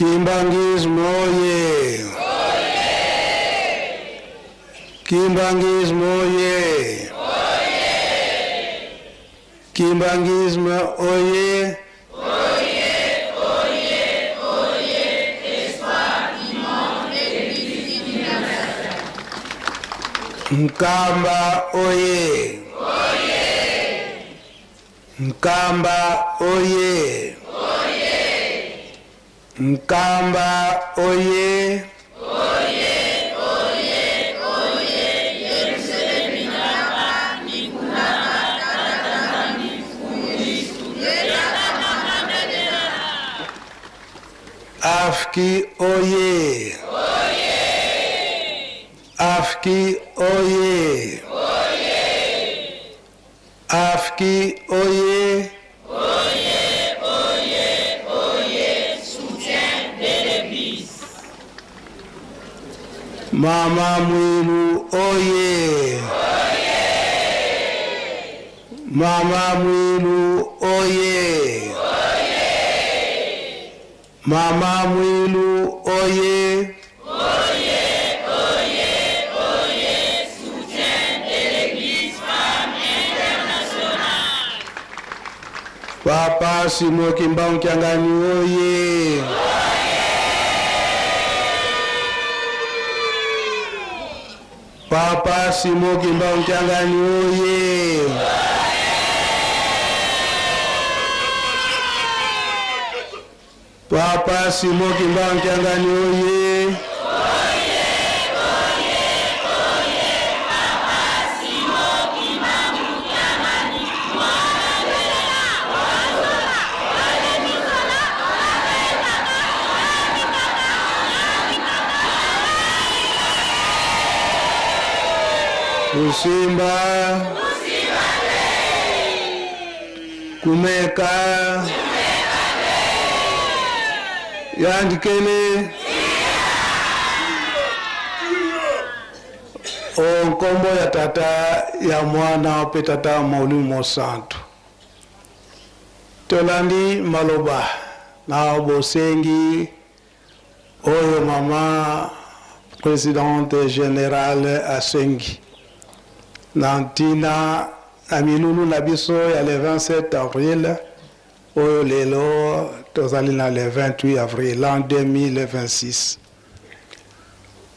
Kimbangismo oye! Kimbangismo oye! Kimbangismo oye! Mkamba oye! Mkamba oye! Mkamba oye! Afki oye! Afki oye! Afki oye! Mama Mwilu oye! Mama Mwilu oye! Mama Mwilu oye! Soutien de l'Église Femme Internationale. Papa Simo Kimbang Kiangani oye! Papa Simo Kimbang Kiangani oye! Papa Simo Kimbang Kiangani oye! Musimba Kumeka Yandikele Onkombo ya tata ya mwana pe tata Maulumo Santo Tolandi maloba na bosengi oyo mama présidente générale Asengi Nantina amilulu na biso ya le 27 avril oyo lelo tozali na le 28 avril l'an 2026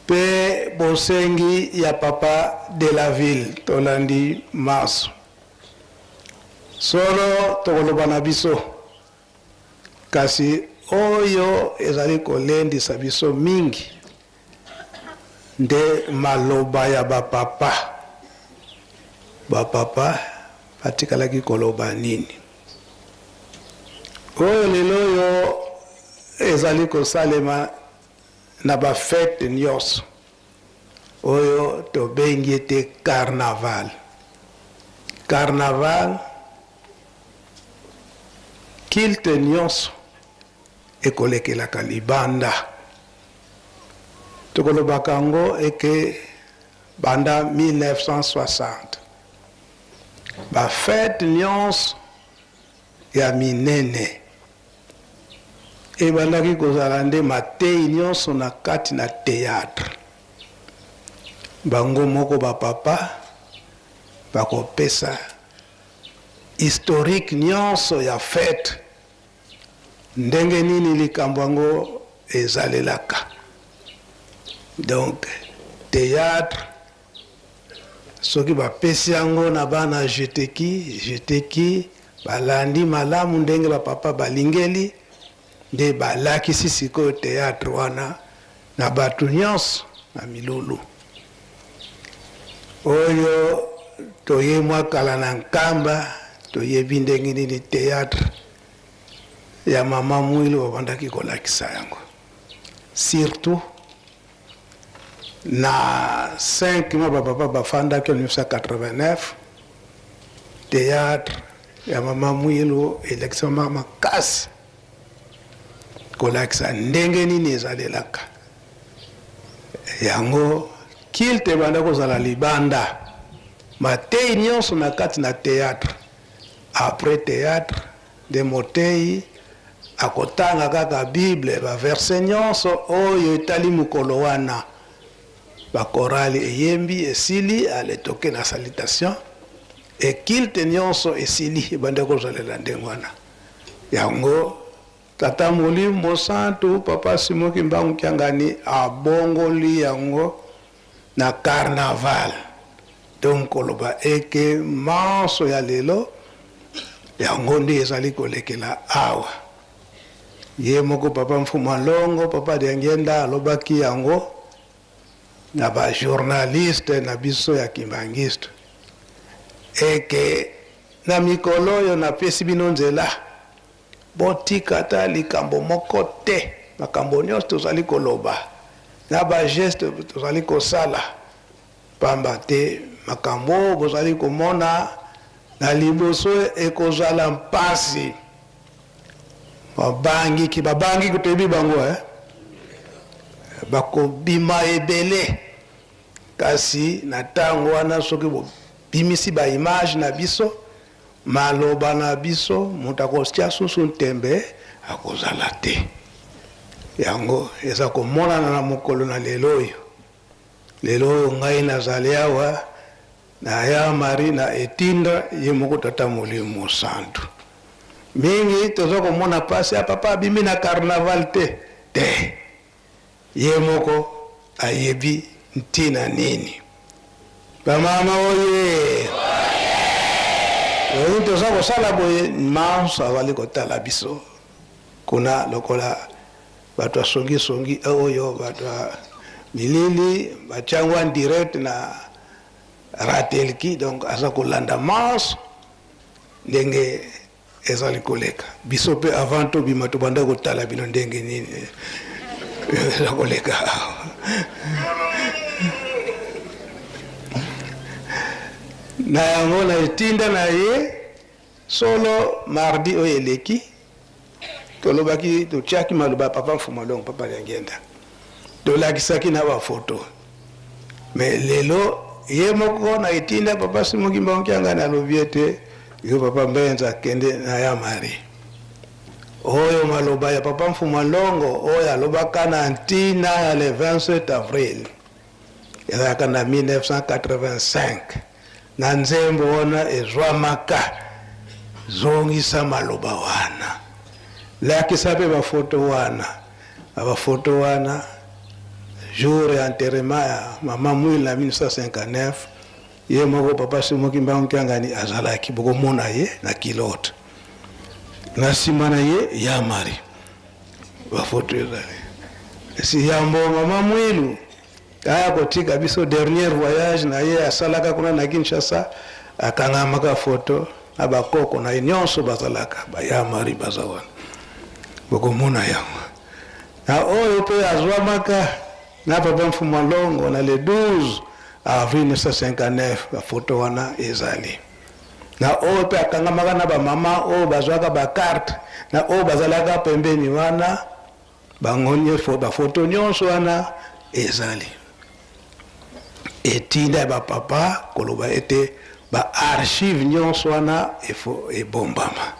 pe bosengi ya papa de la ville tolandi maso solo tokoloba na biso kasi oyo ezali kolendisa biso mingi nde maloba ya bapapa patikalaki koloba nini oyo lelo yo ezali kosalema na bafete nyonso oyo tobengi ete carnaval kilte nyonso ekolekelaka libanda tokolobaka yango eke banda 1960 bafete nyonso ya minene ebandaki kozala nde matei nyonso na kati na théâtre bango moko bapapa bakopesa historique nyonso ya fete ndenge nini likambo yango ezalelaka donc théâtre soki bapesi yango na bana jeteki balandi malamu ndenge bapapa balingeli nde balakisi sikoyo théâtre wana na bato nyonso na milulu oyo toye mwa kala na nkamba toyebi ndenge nini théâtre ya mama Mwilu babandaki kolakisa yango surtout na 5 mois bapapa bafandaki 1989 théâtre ya mama Mwilu elekisa mama kasi kolakisa ndenge nini ezalelaka yango kilte banda kozala libanda matei nyonso na kati na théâtre après théâtre de motei akotanga kaka Bible ba verset nyonso oyo etali mukolo wana bakorali eyembi esili aletoke na salutation ekilte nyonso esili bande kozalela ndenge wana yango tata Molimo Santu Papa Simon Kimbangu Kyangani abongoli yango na carnaval donc koloba eke manso ya lelo yango nde ezali kolekela awa ye moko Papa Mfuma Longo Papa Diangenda alobaki yango na ba journaliste na biso ya kimbangiste eke na mikolo yo na pesi bino nzela botika ta likambo moko te makambo nyonso tozali koloba na ba geste tozali kosala pamba te makambo bozali komona na liboso ekozala mpasi babangi kutebi bango bakobima ebele kasi na tango wana soki bimisi ba image na biso maloba na biso mutakosia susu ntembe akozala te yango eza komonana na mokolo na lelo oyo ngai nazali awa na ya Marie na etinda ye moko tata Molimo Santu mingi tozo komona pasi ya papa abimi na carnaval te ye moko ayebi ntina nini bamama oye oye tozo kosala boye manso azali kotala biso kuna lokola bato songi oyo bato milili bachangwa direct na ratelki donc aza kolanda manso ndenge ezali koleka biso pe avant to bima to banda kotala bino ndenge nini ezali koleka na yango na etinda na ye solo mardi oyo eleki tolobaki totiaki maloba Papa Mfuma Longo Papa Diangenda tolakisaki na bafoto mais lelo ye moko na etinda Papa Simon Kimbangu Kyangani alobi ete yo Papa Mbenza kende na ya Marie oyo maloba ya Papa Mfuma Longo oyo alobaka na ntina ya le 27 avril ezalaka na 1985 na nzembo wana ezwamaka zongisa maloba wana lakisa pe bafoto wana jour ya enterrement ya Mama Mwili na 1959 ye moko Papa Simon Kimbangu Kyangani azalaki bokomona ye na kilote na nsima na ye ya Marie bafoto ezali si yambo Mama Mwili aya kotika biso dernier voyage na ye asalaka kuna na Kinshasa akangamaka foto abakoko na nyonso bazalaka ya Marie bazawana bokomona yango na oyo pe azwamaka na Papa Mfuma Longo na le 12 avril 1959 bafoto wana ezali na oyo pe akangamaka na bamama oyo bazwaka bakarte na oyo bazalaka pembeni wana bangonye bafoto nyonso wana ezali etinda bapapa koloba ete ba archive nyonso wana ebombama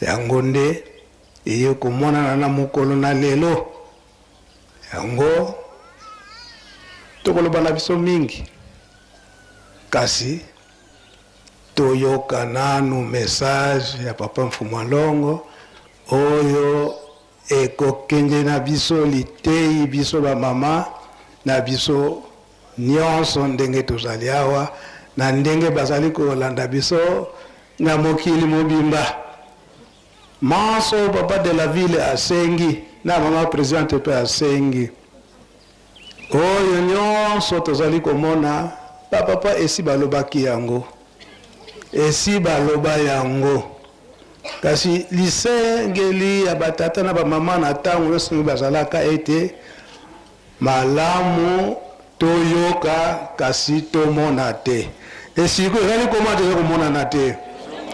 yango nde eye komonana na mokolo na lelo yango tokoloba na biso mingi kasi toyoka nanu message ya Papa Mfuma Longo oyo ekokende na biso litei biso bamama na biso nyonso ndenge tozali awa na ndenge bazali kolanda biso na mokili mobimba manso Papa de la ville asengi na Mama Presidente pe asengi oyo nyonso tozali komona papa esi balobaki yango esi baloba yango kasi lisengeli ya batata na bamama na ntango nyonso bazalaka ete malamu toyoka kasi tomona te esiko ezali koma te komonana te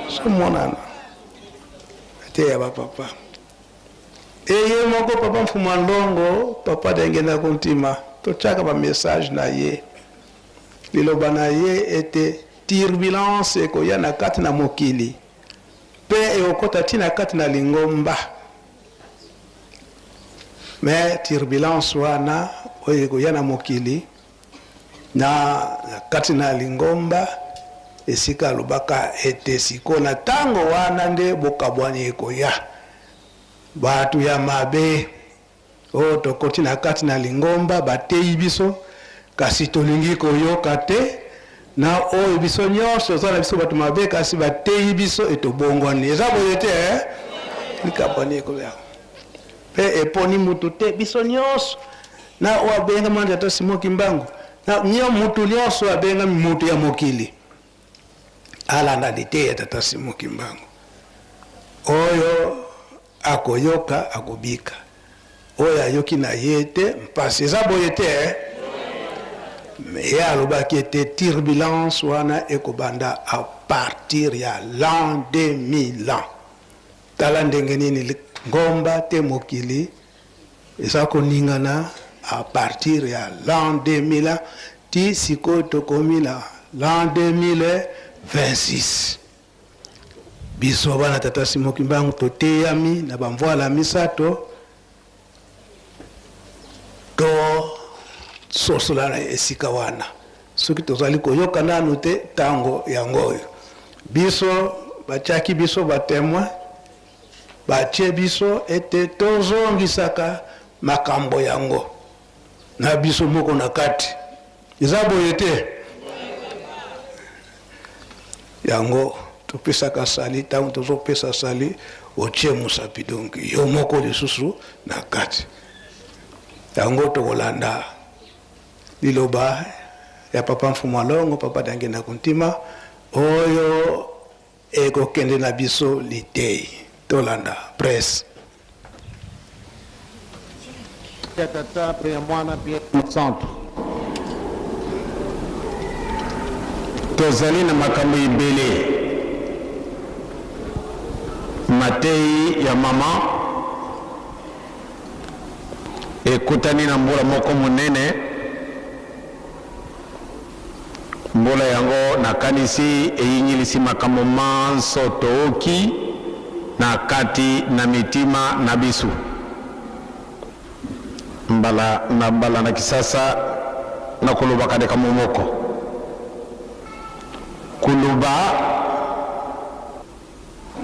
somonana te ya bapapa eye moko Papa Mfuma Longo Papa Diangenda kontima tochaka ba message na ye liloba na ye ete turbulence ekoya na kati na mokili pe ekokota tina kati na lingomba mais turbulence wana oyo koya na mokili na kati na lingomba esika alobaka ete siko na tango wana nde bokabwani ekoya batu ya mabe oyo tokoti na kati na lingomba bateyi biso kasi tolingi koyoka te na oyo biso nyonso oza na biso bato mabe kasi bateyi biso etobongwani eza boye te likabwani ekoya pe eponi mutu te biso nyonso na oyo abengami wana tata Simon Kimbangu na mutu nyonso abengami mutu ya mokili alanda te ya tata Simon Kimbangu oyo akoyoka akobika oyo ayoki na ye te mpasi eza boye te ye alobaki ete turbulence wana ekobanda a partir ya l'an 2000 ans tala ndenge nini ngomba te mokili eza koningana a partir ya l'an 2000 ans ti sikoyo tokomi na l'an 2026 biso bana tata Simon Kimbangu toteyami na bamvwala misato to sosola na esika wana soki tozali koyoka nanu te tango yango oyo biso batiaki biso batemoin batie biso ete tozongisaka makambo yango na biso moko na kati eza boye te yango topesaka sali ntango tozopesa sali otie mosapi donc yo moko lisusu na kati yango tokolanda liloba ya papa Mfumu Alongo papa Dange na Kuntima oyo ekokende na biso litei tolanda presse ya tata pe ya mwana pia centre tozali na makambo ibele matei ya mama ekutani na mbula moko monene mbula yango nakanisi eyinyilisi makambo manso tooki na kati na mitima na biso mbala na kisasa na kuluba kadeka momoko kuluba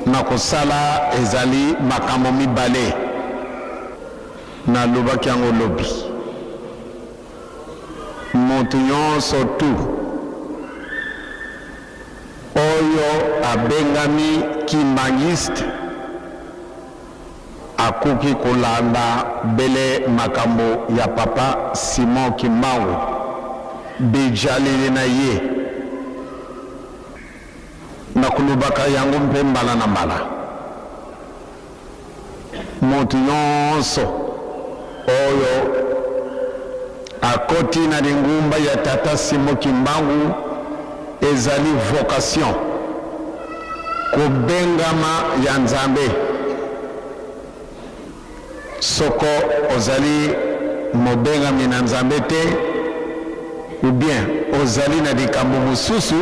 na kosala ezali makambo mibale na lubaki yango lobi motu nyonso tu oyo abengami kimbangiste akoki kolanda bele makambo ya papa Simon Kimbangu bijalili na ye na kulubaka yango mpe mbala na mbala motu nyonso oyo akoti na lingumba ya tata Simon Kimbangu ezali vocation kobengama ya Nzambe soko ozali mobengami na Nzambe te ou bien ozali na likambo mosusu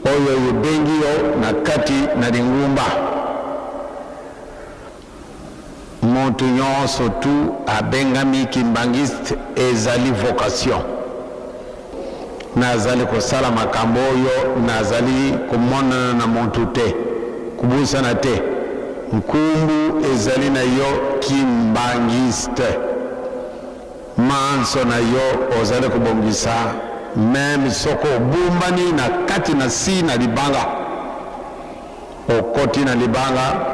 oyo ebengi yo na kati na lingumba motu nyonso tu abengami kimbangiste ezali vocation nazali kosala makambo oyo nazali komonana na motu te kubusana te nkumbu ezali na yo kimbangiste manso na yo ozali kobongisa meme soko obumbani na kati na si na libanga okoti na libanga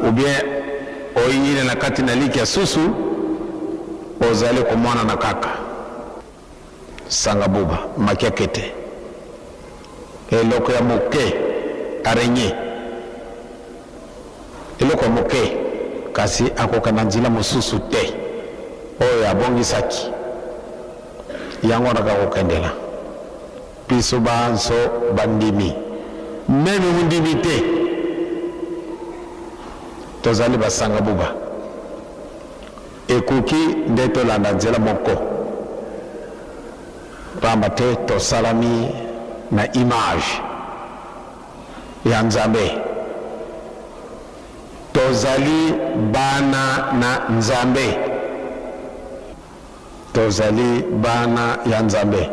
ou bien oyinyile na kati na liki ya susu ozali komwana na kaka sanga buba makiakete eloko ya moke arenye eloko ya moke kasi akoka na nzela mosusu te oyo abongisaki yango nakakokendela biso banso bandimi meme mundimi te tozali basanga buba ekoki nde tolanda nzela moko pamba te tosalami na image ya Nzambe tozali bana na nzambe. Tozali bana ya nzambe.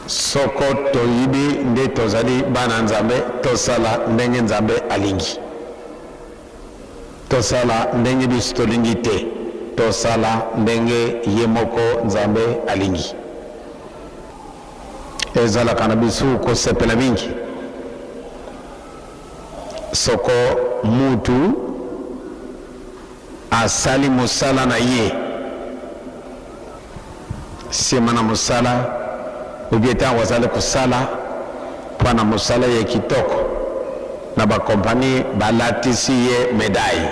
Soko toyibi nde tozali bana nzambe, tosala ndenge nzambe alingi. Tosala ndenge biso tolingi te, tosala ndenge yemoko nzambe alingi. Ezalaka na biso kosepela mingi soko mutu asali mosala na ye, sima na mosala ubieta wazali kusala pwana mosala ye kitoko na bakompani balatisi ye medaille.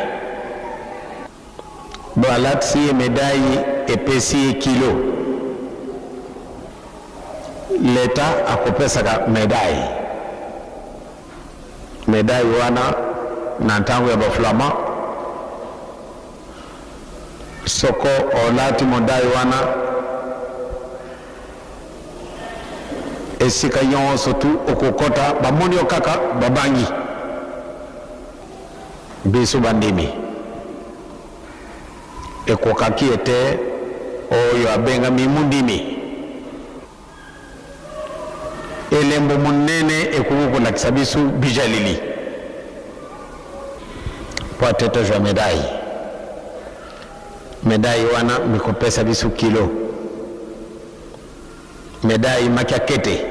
Balatisi ye medaille epesi ye kilo, leta akopesaka medaille. Medaille wana na ntango ya baflama soko olati medaille wana esika nyonso tu okokota bamoni okaka babangi biso bandimi ekokaki ete oyo abenga mimundimi. Elembo munene ekukolakisa biso bijalili po atetejwa medaille. Medaille wana mikopesa biso kilo, medaille makiakete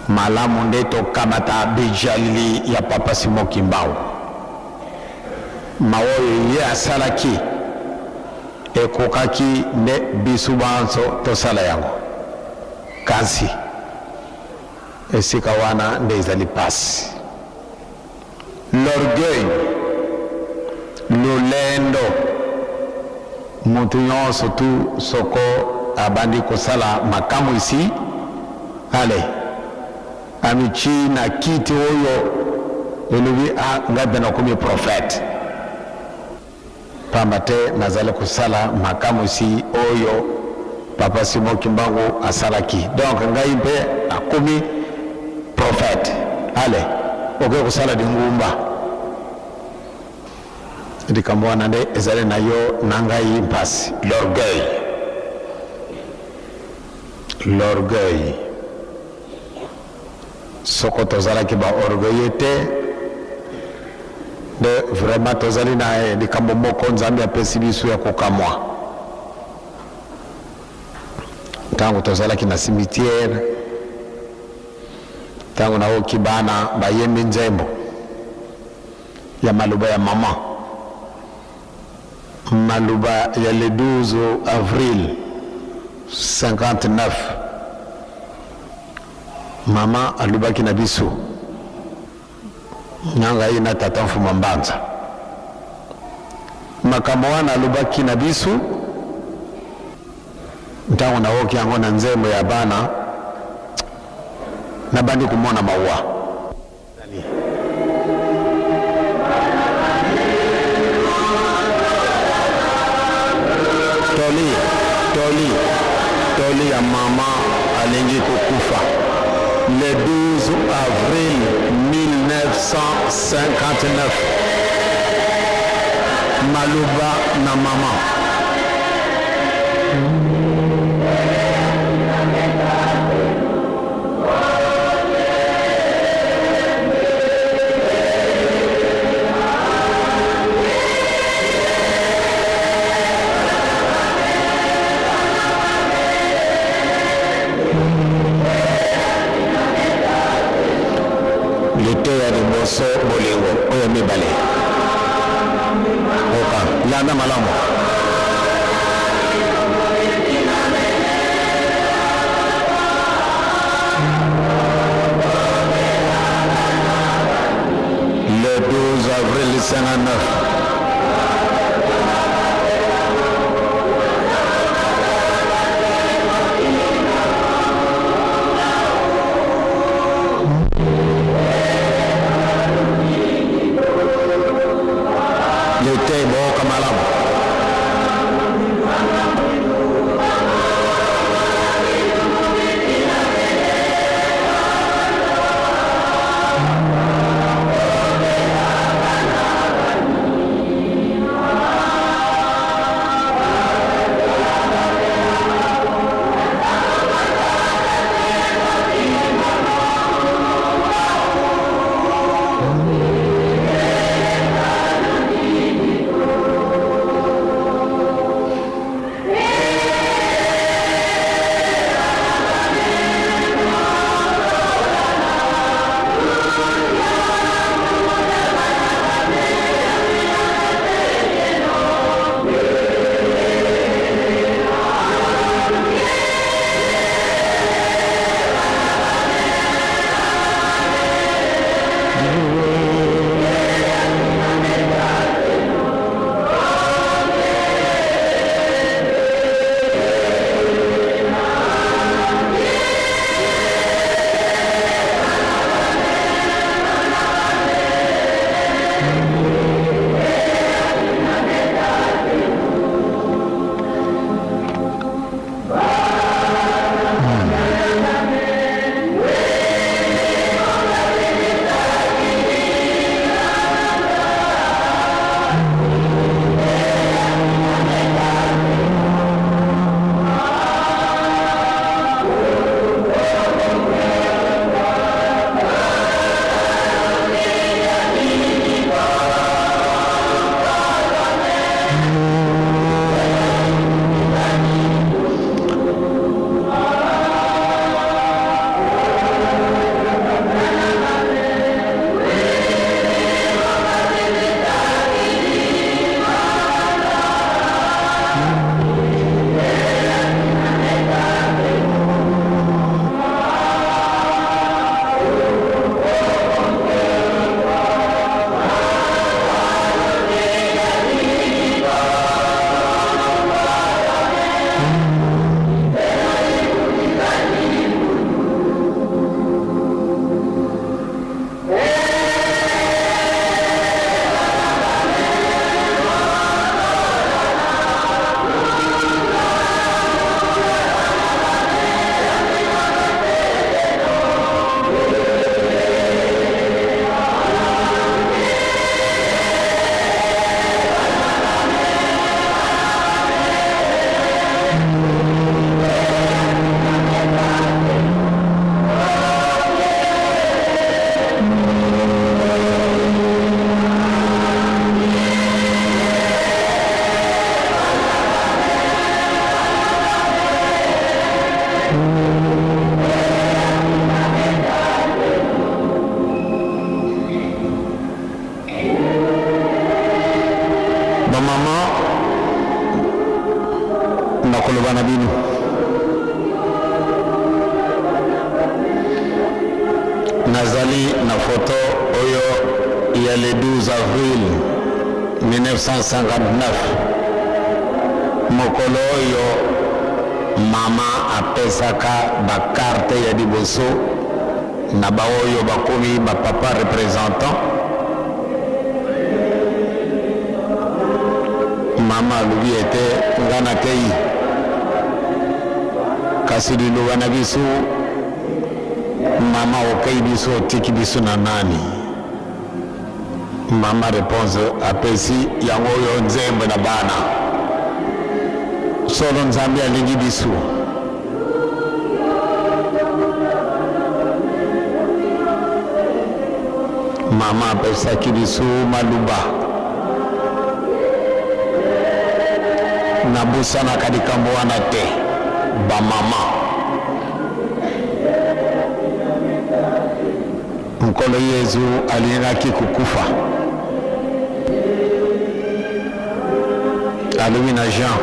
malamu nde tokabata bijalili ya Papa Simon Kimbau. Maoyo ye asalaki ekokaki nde biso banso tosala yango kasi esika wana nde ezali pasi. L'orgueil, lolendo, mutu nyonso tu soko abandi kosala makamu isi ale amichi na kiti oyo elubi ngabe na kumi profete pambate nazali kusala makamu isi oyo Papa Simon Kimbangu asalaki. Donc ngai mpe akumi prophète. Ale oke kusala dingumba. Dikambo nande ezale na yo nangai mpasi. L'orgueil. L'orgueil. Soko tozala ki ba orgueillete de vraiment tozali na dikambo moko nzambe apesi biso ya kokamwa. Tangu tozalaki na cimetière, tangu na okibana bayembi nzembo ya maluba ya mama, maluba ya le 12 avril 59, mama alubaki na biso nanga ina tata Mfuma Mbanza. Makambo wana alubaki na biso ntango na woki yango na nzembo ya bana na bandi kumona maua. Toli ya mama alingi kukufa le 12 avril 1959. Maluba na mama. So bolingo oyo mibale oka landa malamu le 12 avril 59. mama nakoloba na bino nazali na photo oyo ya le 12 avril 1959 mokolo oyo mama apesaka bakarte ya liboso na baoyo bakomi bapapa représentant. Mama alobi ete nga nakei kasi liloba na biso mama okei biso otiki biso na nani. Mama réponse apesi yango oyo nzembo na bana solo nzambe alingi biso. Mama apesaki biso maluba nabusanaka likambo wana te bamama. Nkolo Yesu alingaki kukufa alobi na Jean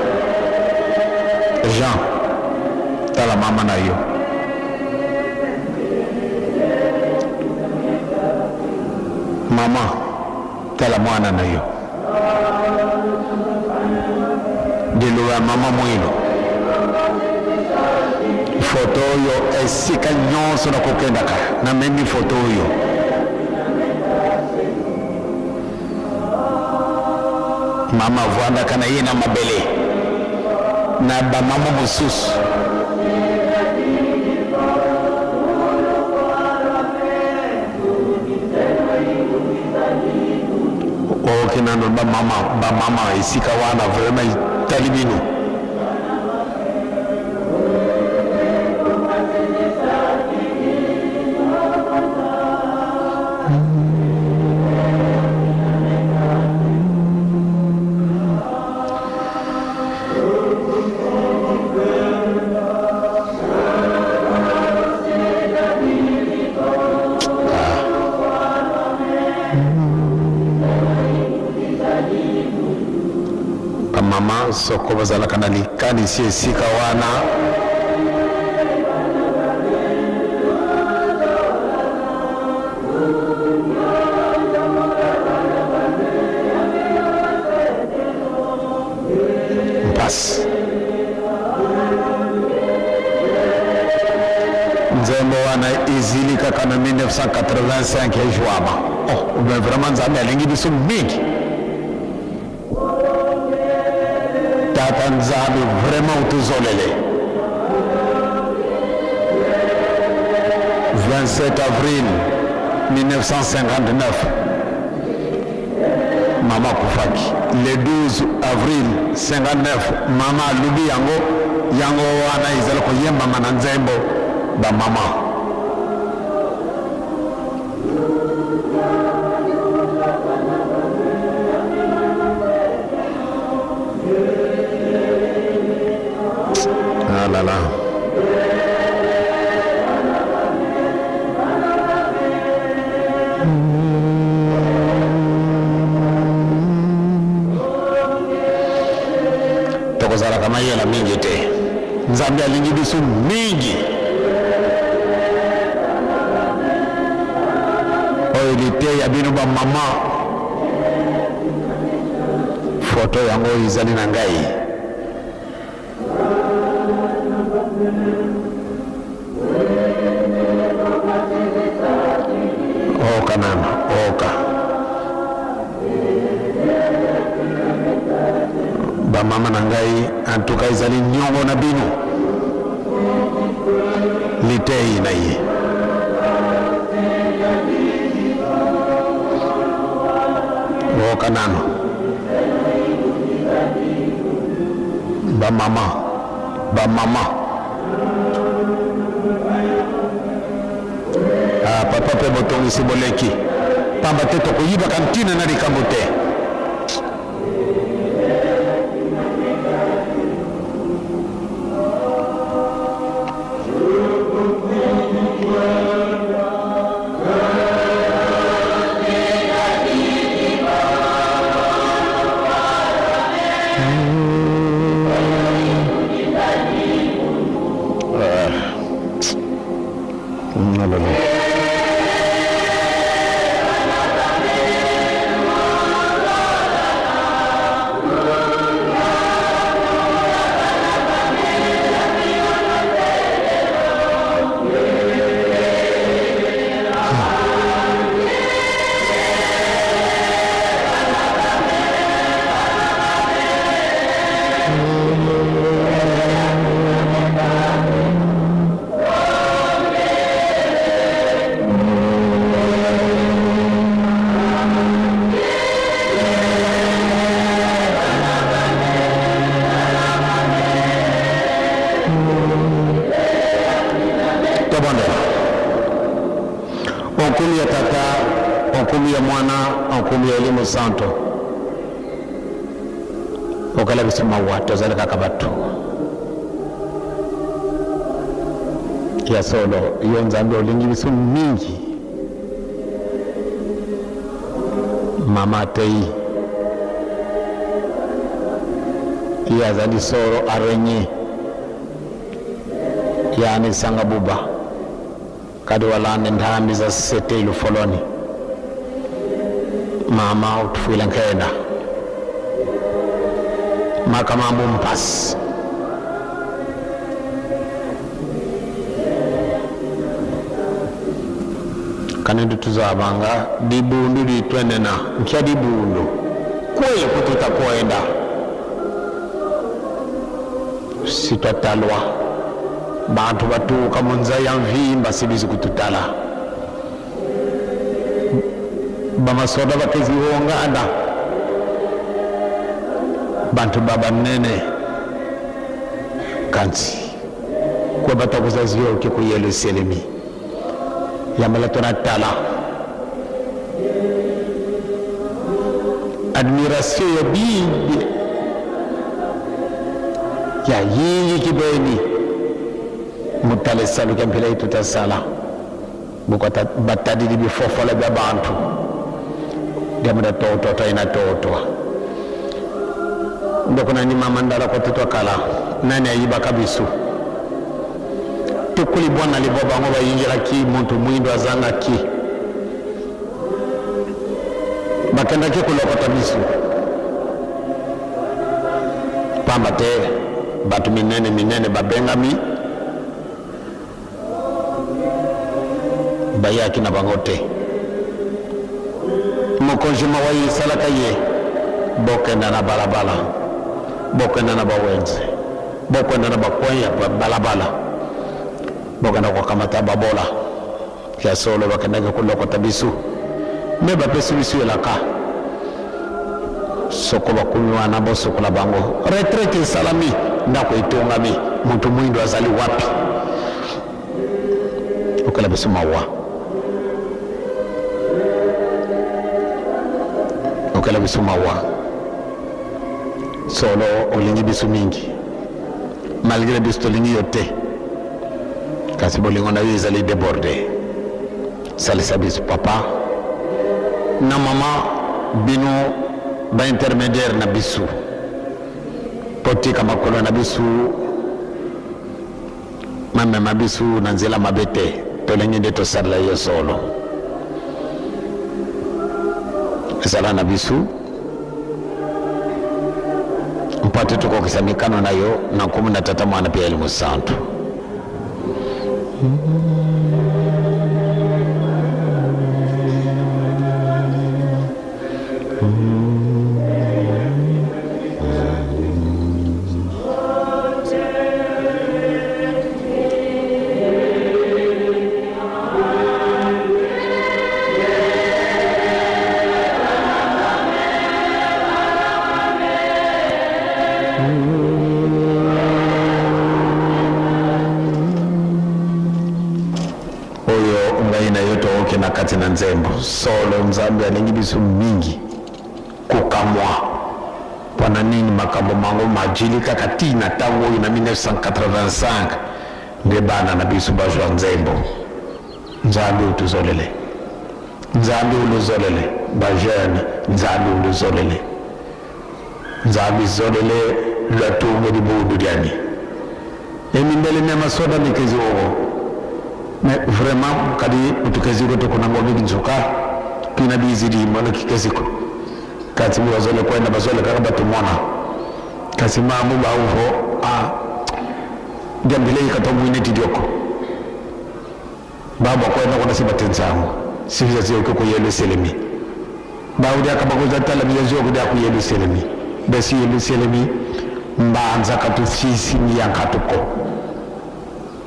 tala mama na yo. Mama tala mwana na yo. Dilo ya mama mwino foto oyo esika nyonso na kokendaka na memi foto oyo. Mama avwandaka na ye na mabele na bamama mosusu. Okinano bamama esika wana vraiment itali bino. Mama soko bazalaka na likanisi esika wana mpasi. Nzembo wana izilikaka na 1985 ejwama. Ben vraiment nzambe alingi biso mingi. Tata nzambe vraiment utuzolele. 27 avril 1959 mama kufaki. Le 12 avril 59 mama alubi yango wana izala koyemba na nzembo ba mama. La la tokozala kama yela mingi te. Nzambe alingi biso mingi. Oyo lite ya bino ba mama foto yango izali na ngai. Oka nana, oka ba mama na ngai antuka izali nyongo na bino litei na ye. Oka nana ba mama papa pe botongisi boleki pamba te tokoyiba kantina na likambo te. Hallelujah. Onkumi ya tata, onkumi ya mwana, onkumi ya elimu santo. Okala bisema watu zale kakabatu. Ya solo, iyo nzambi olingi bisu mingi. Mama tei. Iya zadi soro arenye. Yani Sangabuba. Kadi walane ndhambi za sete ilu foloni. Mama utufuila nkenda. Maka mambu mpasi. Kanendu tuzabanga dibundu ditwende na nkia dibundu kweye kututa kuenda sitatalwa bantu batuka munza ya mvimba sibizi kututala bamasoda bakezi wonganda bantu baba nene kanti kwa batakuzazi yoke kuyelu selemi yamala tonatala admiration ya bibi ya yingi kibeni mutale salu kempela itutasala bukota batadi di bifofola bya bantu demda toto ina toto ndoko nani mama ndala ko tutwa kala nani ayiba kabisu tukuli bwana liboba ngoba yingira ki muntu mwindo azanga ki bakenda ki kulokota bisu pambate batu minene babengami bayaki na bangote mokonjuma wayi salaka ye bokenda na balabala bokenda na bawenze bokenda na bakwaya balabala bokenda kwa kamata babola ya solo bakenda kulokota bisu me bapesu bisu elaka soko bakunywa na boso kula bango retraite salami ndako itongami muntu mwindo azali wapi okala bisu mawa okala bisu mawa solo olingi bisu mingi malgré bisu tolingi yote kasi bolingo na yo ezali débordé salisa bisu papa na mama bino ba intermédiaire na bisu poti kama kolo na bisu mame mabisu na nzela mabete tolengi nde tosala yo solo ezala na bisu mpate tukokisa mikano na yo na kumu na tata mwana pia elimu santo na kati na nzembo solo nzambe alingi bisu mingi kukamwa pwana nini makambo mango majili kakati na tango ina 1985 nde bana na bisu bajwa nzembo nzambe utuzolele nzambe uluzolele bajene nzambe uluzolele nzambe zolele lwatungo di budu diani emi mbele nema soda mikizi ogo mais vraiment kadi utukaziko to kuna ngobe nzoka kina bizidi mwana kikaziko kati wazole kwenda bazole kaba tumona kasi mamu ba uho jambile ikatomu ineti dioko baba kwenda kuna sibatensango sifiza zio ko yele selemi Daudi akabaguza talabiya zio kuda ku yele selemi basi yele selemi mbanza katu sisi yankatuko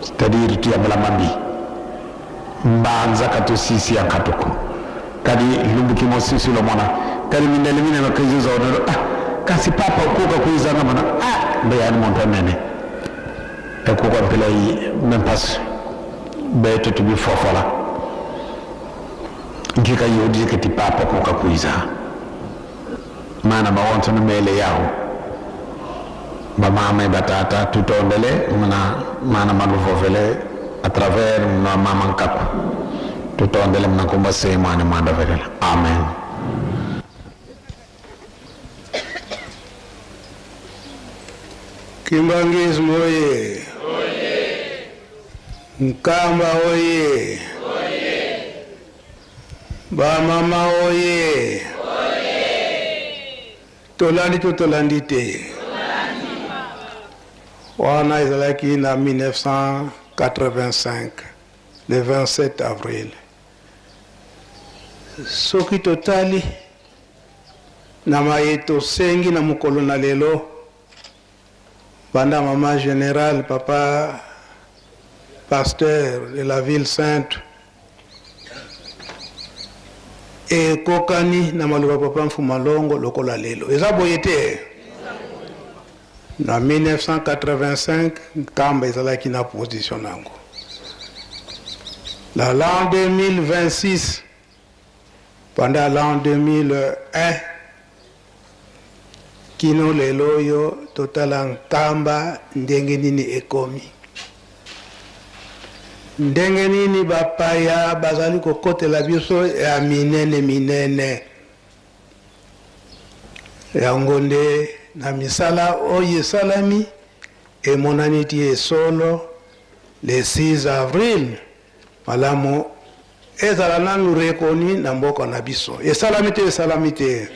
c'est-à-dire tu as malamambi mbanza katu sisi yankatuko kadi lumbuki mo sisi lo mona kadi mindele mine no kazi za ono kasi papa kuka kuizanga mana bayani monta nene e kuka pelay même pas beto to bi fofola ngika yodi kati papa kuka kuiza mana ba wonto no mele yawo ba mama batata tutondele mana malu fofele à travers na mama kaku tutondele mna kumba sema ni manda vele amen. Kimbangis moye Nkamba oye ba mama oye tolandi tolandite wana izalaki na 1985 le 27 avril soki totali na mayeto sengi na mukolo na lelo banda mama général papa pasteur de la ville sainte et kokani na maluba papa Mfumalongo lokola lelo eza boyete na 1985 Nkamba ezalaki na position nango l'an 2026 pendant l'an 2001 kino lelo yo totala Nkamba ndenge nini ekomi ndenge nini bapaya bazali kokotela biso ya minene yango nde na misala oyo esalami emonani ti esolo le 6 avril malamu ezala nanu rekoni na mboka na biso esalami te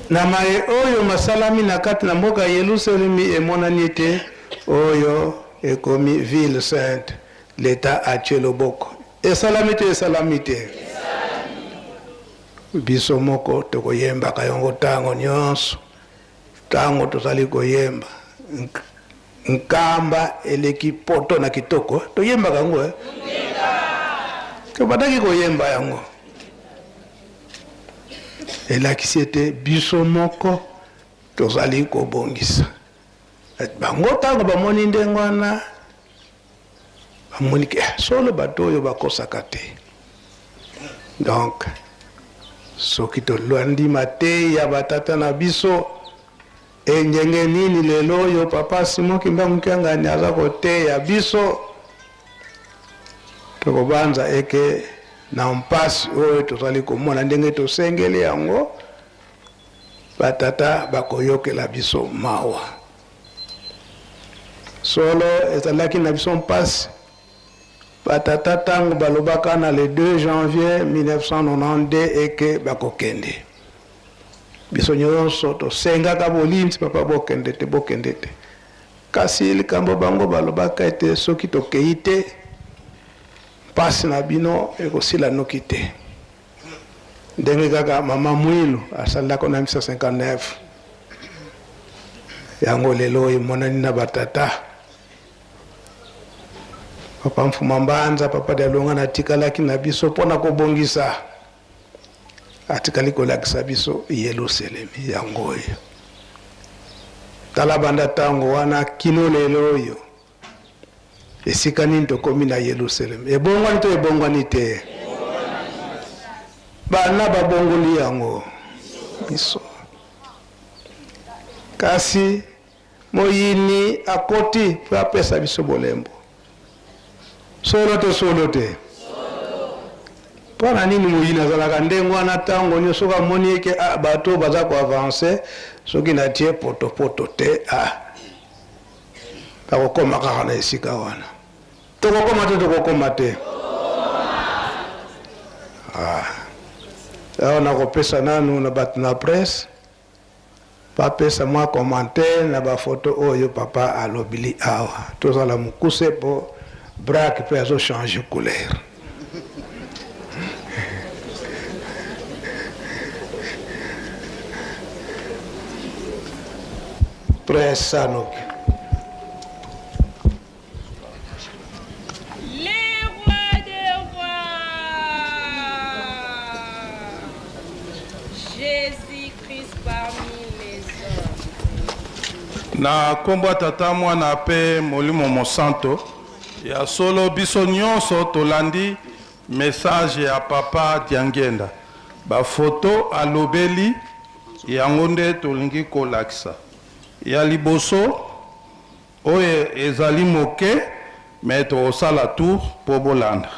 na mae oyo masalami na kati na mboka Yerusalemi emonani te oyo ekomi ville sainte l'état actuel loboko esalami te biso moko tokoyemba kayongo tango nyonso tango tozali koyemba Nkamba eleki poto na kitoko toyemba kango tobadaki koyemba yango elakisi ete biso moko tozali kobongisa bango tango bamoni ndenge wana bamoni ke solo bato oyo bakosaka te donc soki tolandi mate ya batata na biso engenge nini lelo oyo papa Simon Kimbangu Kiangani aza kote ya biso tokobanza eke na mpasi oyo tozali komona ndenge tosengeli yango batata bakoyokela biso mawa solo ezalaki na biso mpasi batata tango balobaka na le 2 janvier 1992 eke bakokende biso nyonso tosengaka bolinzi papa bokende te kasi likambo bango balobaka ete soki tokei te mpasi na bino ekosila noki te ndenge kaka mama Mwilu asalako na 1959 yango lelo emonani na batata papa Mfuma Mbanza papa Dalonga na tikalaki na biso pona kobongisa atikali kolakisa biso Yerusalemi yango oyo tala banda tango wana kino lelo oyo esika nini tokomi na Yerusalemi ebongwani te bana babongoli yango biso kasi moyini akoti pa pesa biso bolembo solo te pona nini moyini azalaka ndenge wana tango nyonso kamoni eke bato baza koavance soki na tie poto te Takokoma kaka na esika wana. Tokokoma te. Awa nakopesa nanu na bato na presse. Papesa mwa commentaire na ba photo oyo papa alobili awa. Tozala mukuse po braque pe azo changer couleur. Presse Sanoki. Na kombo tata mwana pe molimo mosanto ya solo biso nyonso tolandi message ya papa Diangenda ba photo alobeli yango nde tolingi kolakisa ya liboso oyo ezali moke me tosala tour po bolanda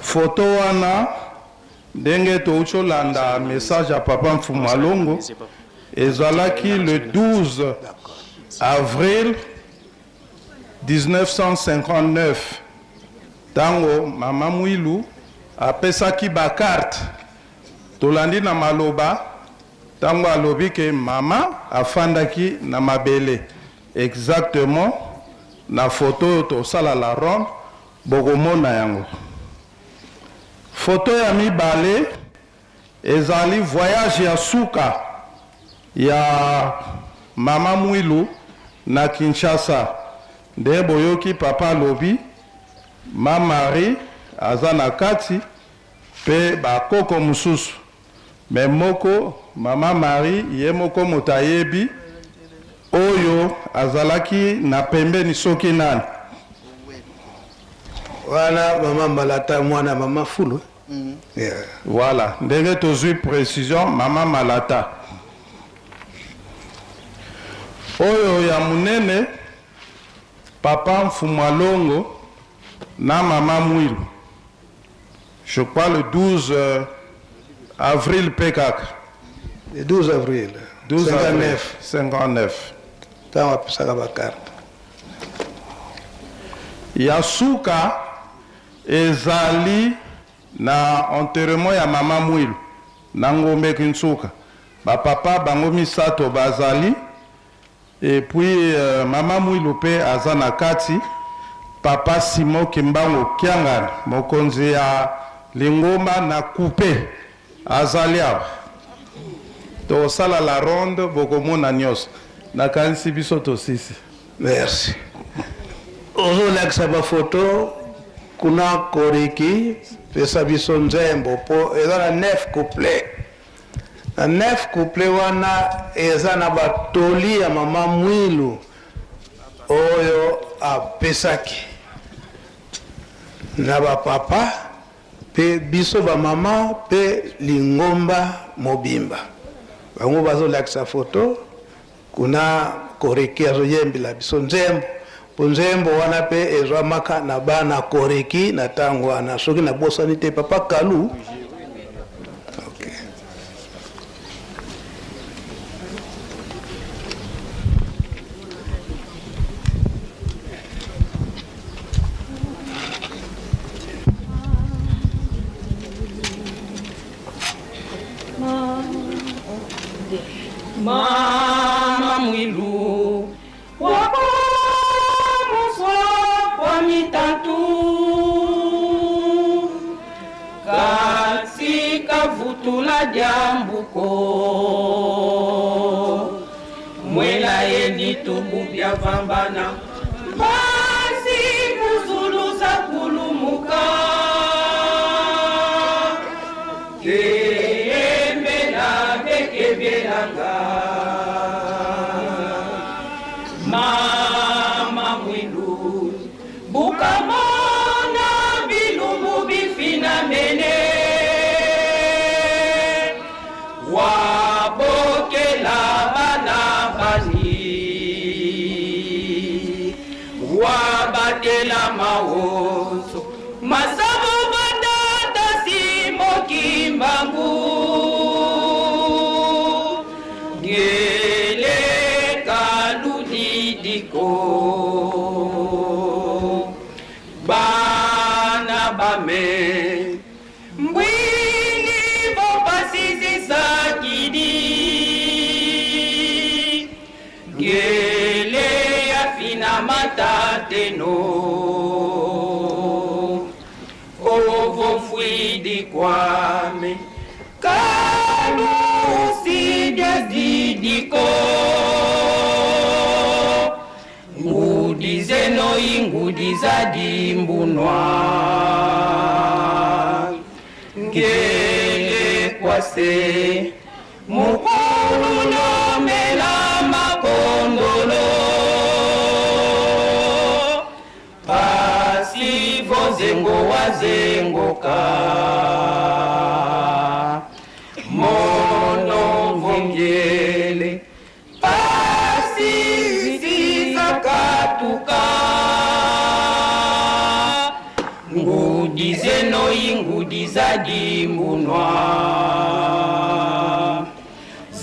photo wana ndenge toucholanda message ya papa Mfumu Alongo ezalaki le 12 avril 1959 tango mama Mwilu apesaki ba carte tolandi na maloba tango alobi ke mama afandaki na mabele exactement na photo to sala la ronde bokomona yango photo ya mibale ezali voyage ya suka ya mama Mwilu na Kinshasa nde boyoki papa lobi ma Marie aza na kati pe bakoko mususu me moko mama Marie ye moko motayebi oyo azalaki na pembeni soki nani Wana mama Malata mwana mama Fulu. Yeah. Voilà ndenge tozwi précision mama Malata oyo ya munene papa Mfumu Alongo na mama Mwilu je crois le 12 avril pekak Le 12 avril 59 tango apesaka ba carte ya suka ezali na enterrement ya mama Mwilu na ngombe Kinsuka ba papa bango misato bazali et puis mama Mwilu pe aza na kati papa Simon Kimbango Kiangana mokonzi ya lingoma na coupe azali awa to sala la ronde bokomona nyos na kanisi biso to sisi. Merci. Ozo laksa ba photo kuna koriki pesa biso nzembo po ezana 9 couplets. Na 9 couplets wana ezana batoli ya mama Mwilu oyo apesaki na ba papa pe biso ba mama pe lingomba mobimba bango bazo laksa photo kuna koriki azoyembela biso nzembo ponzembo wana pe ezwa maka na bana koriki na tango wana soki na bosani te papa Kalu. Okay. Mama Mwilu wako muswa kwa mitatu katika vutula jambuko mwela yeni tumbubya vambana basi kuzulu za kulumuka keembe na beke byelanga Mama Mwilu bukamona bilumbu bifina mene wabokela bana bali wabatela mawoso masabu badata simo kimbangu mbwili bopasisi sakidi ngele ya fina matateno ovo fuidi kwame kalusi didiko ngudi zeno ingudi za dimbunwa ngele kwase mukulu nyomela makondolo pasivo zengo wazengoka mono vongele pasisi zakatuka ngudi zeno ingudi za dimbunwa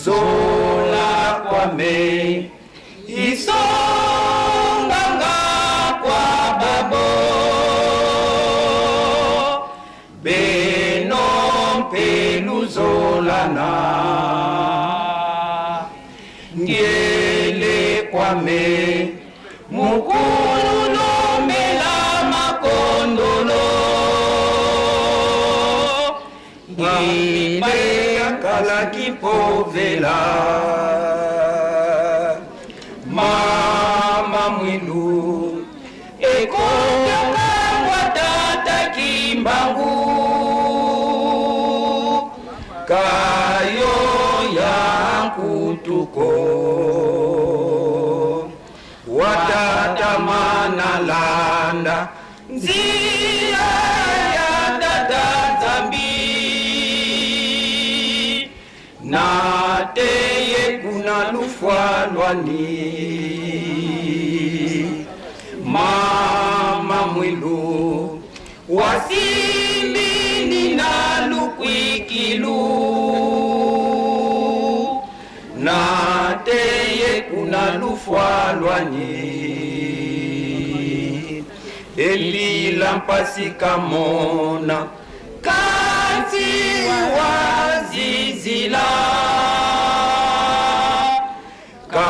zola kwame isonganga kwa babo beno mpelu zolana ngele kwame mukulu nomela makondolo ngele kala kipovela mama mwilu ekotaka watata kimbangu kayo ya kutuko watata manalanda nzia ya tata zambi nateye kuna lufwalwani mama mwilu wasimbini na lukwikilu nateye kuna lufwalwani elila mpasika mona kati wazizila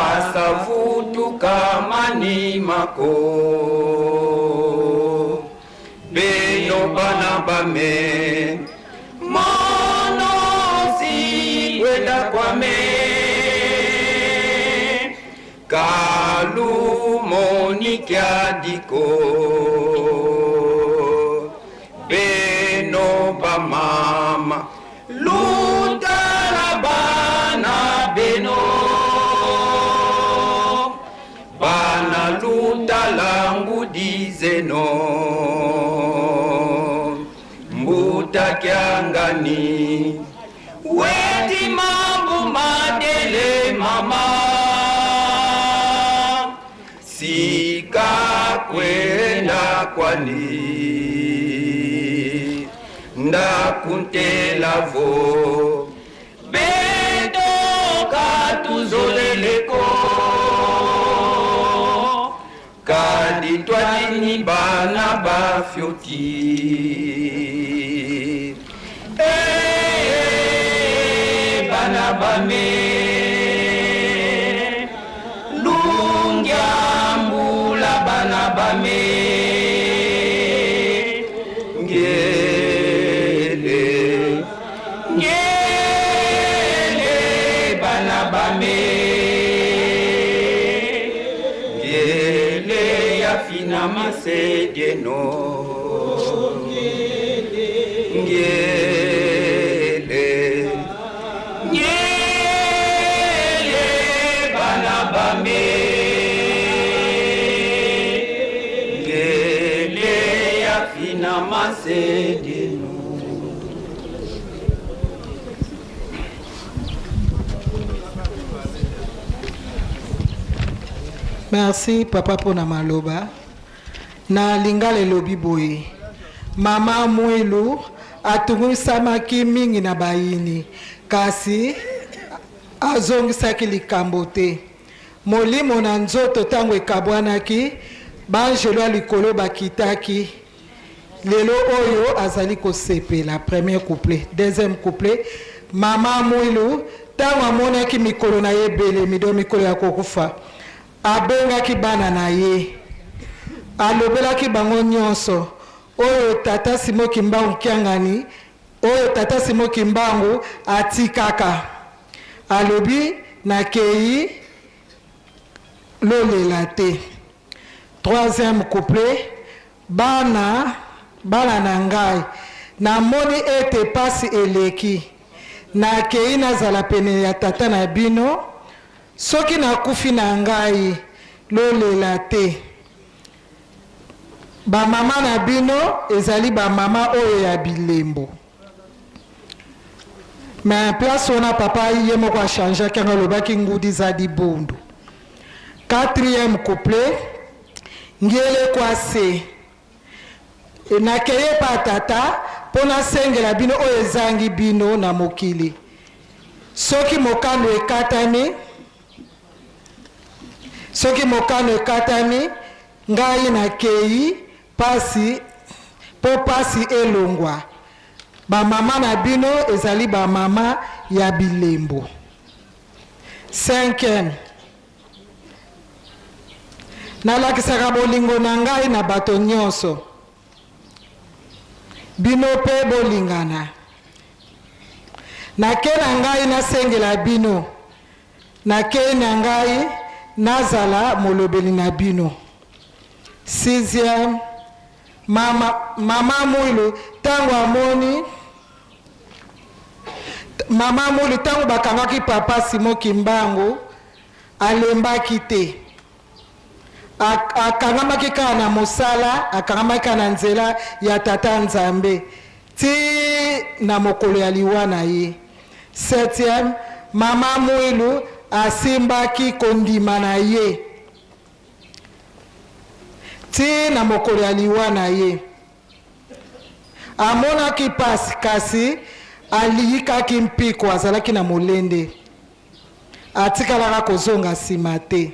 kasavutu kamani mako beno bana bame mono si kwenda kwame kalu moni kiadiko beno ba mama lutala bana beno bana lutala ngudi zeno mbuta kyangani weti mambu madele mama sika kwenda kwani ndakuntelavo bedo katuzoleleko kaditwalini bana bafyoti bana bame lungyambula bana bame ngele bana bame ngele ya fina masedeno ngele ngele bana bame ngele ya fina masedeno. Merci papa pona maloba na lingale lobi boye mama Mwilu atungusamaki mingi na bayini kasi azongisaki likambo te molimo na nzoto tango ekabwanaki banjelo ya likolo bakitaki lelo oyo azali kosepela. Premier couplet. Deuxième couplet, mama Mwilu tango amonaki mikolo na ye ebele mido mikolo ya kokufa abengaki bana na ye alobelaki bango nyonso oyo tata Simoki Mbangu kiangani oyo tata Simoki Mbangu atikaka alobi nakei lolela te. Troisième couplet, bana na ngai namoni ete pasi eleki nakei nazala pene ya tata na bino soki nakufi na ngai lolela te. Ba mama na bino ezali ba mama oyo ya bilembo. Mais place wana papa ye moko a changé kanga lobaki ngudi zadi bondo. Quatrième couplet, ngele kwase nakeye pa tata pona sengela bino oyo ezangi bino na mokili soki mokano ekatami ngai nakei pasi po pasi elongwa. Ba mama na bino ezali ba mama ya bilembo. Cinquième, nalakisaka bolingo na ngai na bato nyonso bino pe bolingana nake na ngai nasengela bino nake na ngai nazala molobeli na bino. Sixième, mama Mwilu tango amoni mama Mwilu tango bakangaki papa Simoki Mbangu alembaki te akangamaki kaka na mosala akangamaki na nzela ya tata Nzambe ti na mokolo ya liwa na ye. Septième, mama Mwilu asimbaki kondima na ye ti na mokolo ya liwa na ye. Amonaki pasi kasi aliyikaki mpiko azalaki na molende atikalaka kozonga nsima te.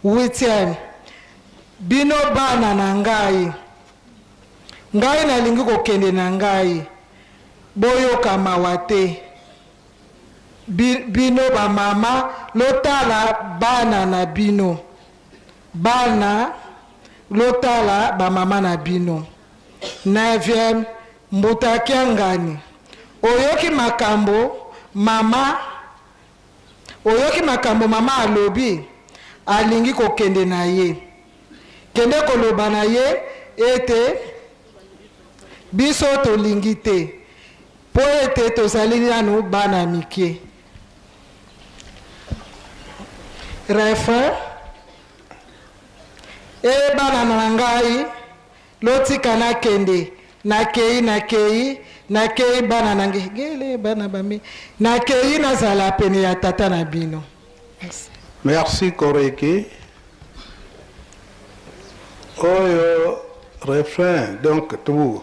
Huitième, bino bana na ngai nalingi kokende na ngai boyoka mawa te. Bino ba mama lotala bana na bino lotala ba mama na bino. Neuvième, mbutaki ngani oyoki makambo mama alobi alingi kokende na ye kende koloba na ye ete biso tolingi te po ete tozali nanu bana mike. Refrain, bana na ngai lotika nakende nakei bana nange gele bana bami nakei nazala pene ya tata na bino. Merci Koreki. Oyo refrain donc tout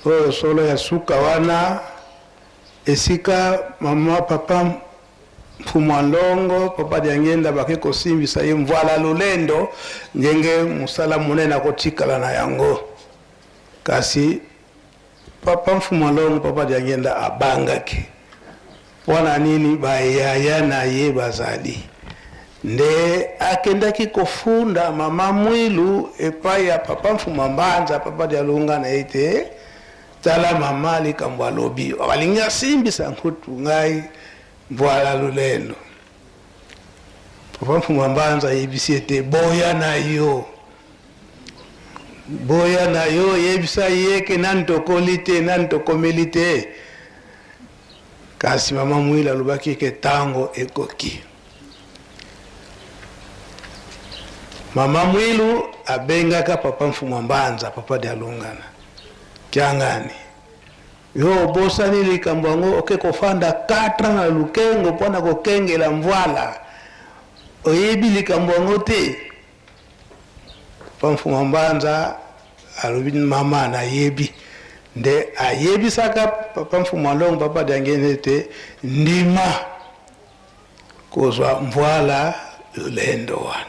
oyo solo ya suka wana esika mama papa Mfumwandongo papa diangenda baki kosimbisa ye mvala lulendo ngenge musala munena kotikala na yango kasi papa Mfumwandongo papa diangenda abangaki wana nini bayaya na ye bazali nde akendaki kofunda mama Mwilu epai ya papa Mfumambanza papa dialunga na ite tala mama likambo alobi balinga simbisa nkutu ngai mvala lulendo. Papa Mfumambanza yebisi ete boya na yo yebisa yeke nantokomelite kasi mama Mwilu alobaki ke tango ekoki. Mama Mwilu abengaka papa Mfumambanza papa dialungana kiangani yo bosani likambo yango oke kofanda 4 na lukengo pona kokengela mvala oyebi likambo yango te. Papa Mfumambanza alobi mama na yebi nde ayebisaka papa Mfumwandongo papa diangene te ndima kozwa mvala lulendo wana.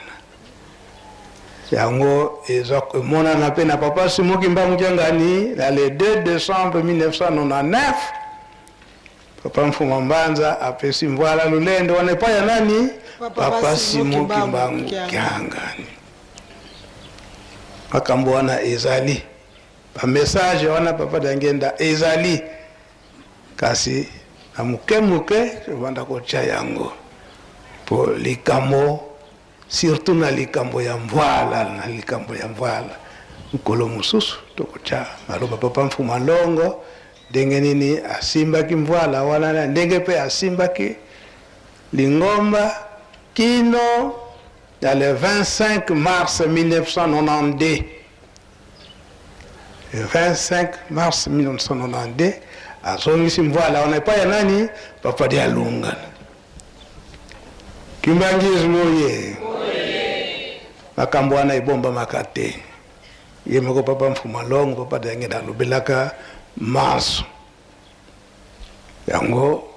yango ezomonana mpe na papa Simon Kimbangu Kiangani na le 2 décembre 1999 papa Mfuma Mbanza apesi mvwala lulendo wana epai ya nani papa Simon Kimbangu Kiangani makambo wana ezali ba message wana papa Dangenda ezali kasi na muke vanda kocha yango po likambo surtout na likambo ya mvwala mkolo mususu tokocha maloba papa Mfuma Longo ndenge nini asimbaki mvwala wana na ndenge pe asimbaki lingomba kino dans le 25 mars 1992 le 25 mars 1992 azongisi mvwala wana epai ya nani papa Dialunga Kimbangizi moye makambo wana ibomba makate yemeko papa Mfuma Longo papa Dangenda lobelaka maso yango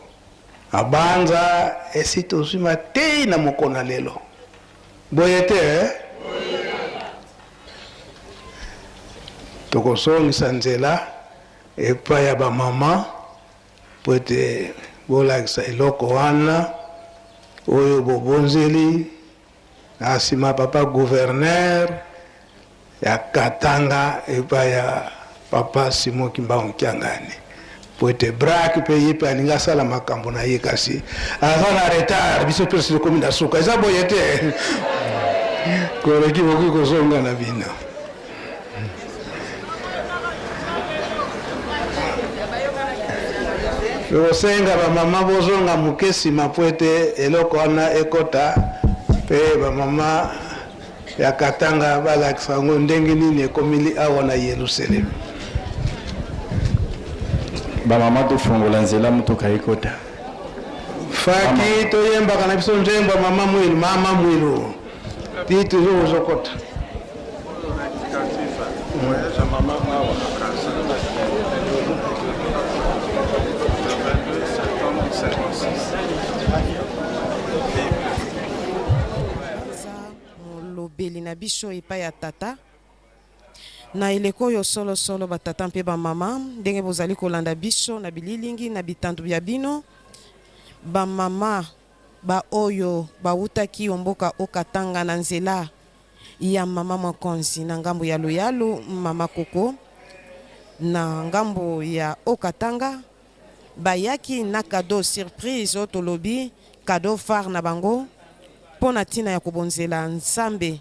abanza esito zima te na mokona lelo boyete tokosongisa nzela epai ya bamama po ete bolakisa eloko wana oyo bobonzeli na nsima papa gouverneur ya Katanga epai ya papa Simon Kimbangu Kiangani po ete brak mpe ye mpe alingi asala makambo na ye kasi aza na retard biso mpe tokomi na suka eza boye te koleki bokoki kozonga na bino osenga bamama bozonga moke nsima po ete eloko wana ekota mpe bamama ya Katanga balakisa yango ndenge nini ekomili awa na Yerusalemu bamama tofungola nzela motoka ekota faki toyembaka na biso nzembo mama mwilu ti toujours ozokota molobeli na biso epai ya tata na eleko oyo solo batata mpe bamama ndenge bozali kolanda biso na bililingi na bitandu bya bino bamama ba oyo bawutaki omboka okatanga na nzela ya mama mokonzi na ngambo ya loyalu mama koko na ngambo ya okatanga bayaki na cadeau surprise otolobi cadeau phare na bango pona tina ya kobonzela nzambe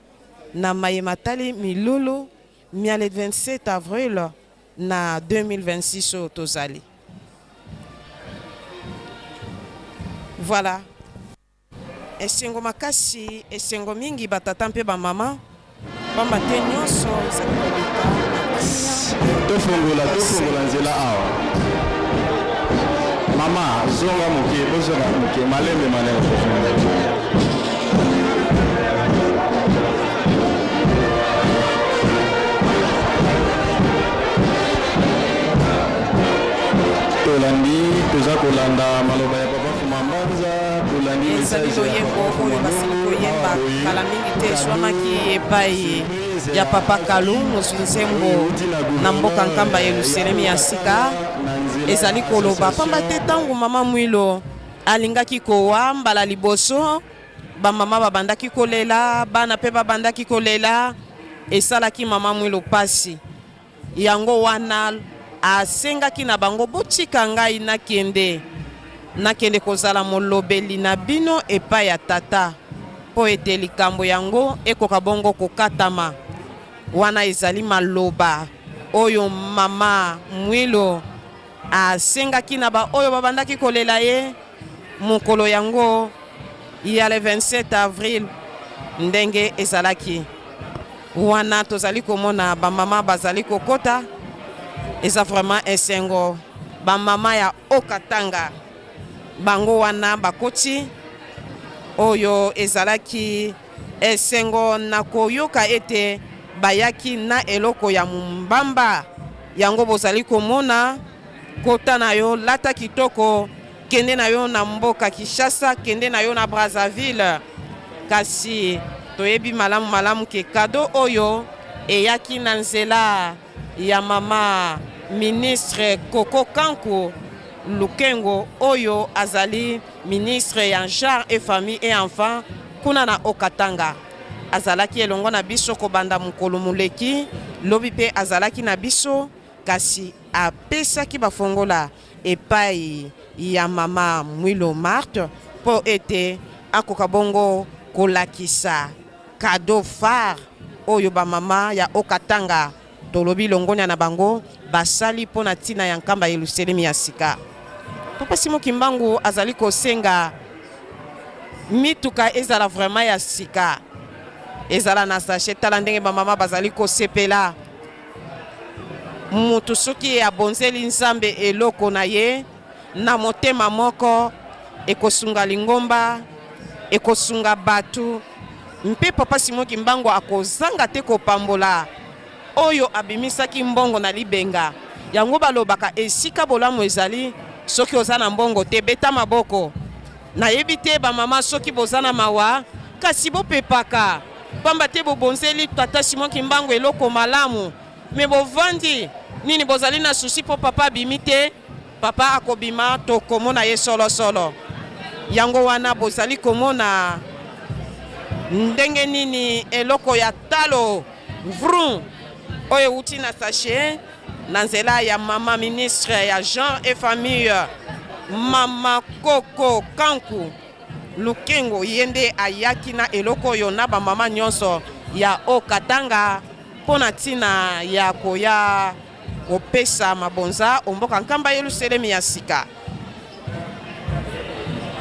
na mayematali milulu miale 27 avril na 2026 tozali. Voilà. Esengo makasi, esengo mingi batata mpe ba mama. Bamba te nyonso ezali koleka. Tofungola nzela awa. Mama, zonga muke, malembe. Tolandi toza kolanda maloba ya papa Mfuma Mbanza tolandi message yembo oyo basili koyemba kala mingi te swamaki epai ya papa Kalum Nsembo na mboka nkamba Yerusalemu ya sika ezali koloba pamba te tangu mama mwilo alingaki kowa mbala liboso bamama babandaki kolela bana pe babandaki kolela esalaki mama mwilo pasi yango wana asengaki na bango botika ngai nakende kozala molobeli na bino epai ya tata po ete likambo yango ekoka bongo kokatama wana ezali maloba oyo mama mwilo asengaki na ba oyo babandaki kolela ye mokolo yango ya le 27 avril ndenge ezalaki wana tozali komona bamama bazali kokota eza vraiment esengo bamama ya okatanga bango wana bakoti oyo ezalaki esengo na koyoka ete bayaki na eloko ya mumbamba yango bozali komona kota na yo lata kitoko kende na yo na mboka Kinshasa kende na yo na Brazzaville kasi toyebi malamu ke kado oyo eyaki na nzela ya mama ministre Koko Kanku Lukengo oyo azali ministre ya genre et famille et enfant kuna na Okatanga. Azalaki elongo na biso kobanda mukolo muleki lobi pe azalaki na biso kasi apesaki bafongola epai ya mama Mwilo Marthe po ete akoka bongo kolakisa kado phare oyo ba mama ya Okatanga tolobi longonya na bango basali pona tina ya nkamba Yelusalemi ya sika. Papa Simon Kimbangu azali kosenga mituka ezala vraiment ya sika ezala na sachet tala ndenge ba mama bazali kosepela mutu soki abonzeli nzambe eloko na ye na motema moko ekosunga lingomba ekosunga batu mpe Papa Simon Kimbangu akozanga te kopambola oyo abimisaki mbongo na libenga yango balobaka esika bolamu ezali soki ozana mbongo te beta maboko na yebi te ba mama soki bozana mawa kasi bopepaka pamba te bobonzeli Tata Simon Kimbangu eloko malamu me bovandi nini bozali na susi po papa bimite papa akobima to komona ye solo yango wana bozali komona ndenge nini eloko ya talo vrum oyo uti na sachet na nzela ya mama ministre ya genre et famille mama Koko Kanku Lukengo yende ayaki na eloko yo na ba mama nyonso ya Okatanga pona tina ya koya kopesa mabonza omboka nkamba Yelusalemi ya sika.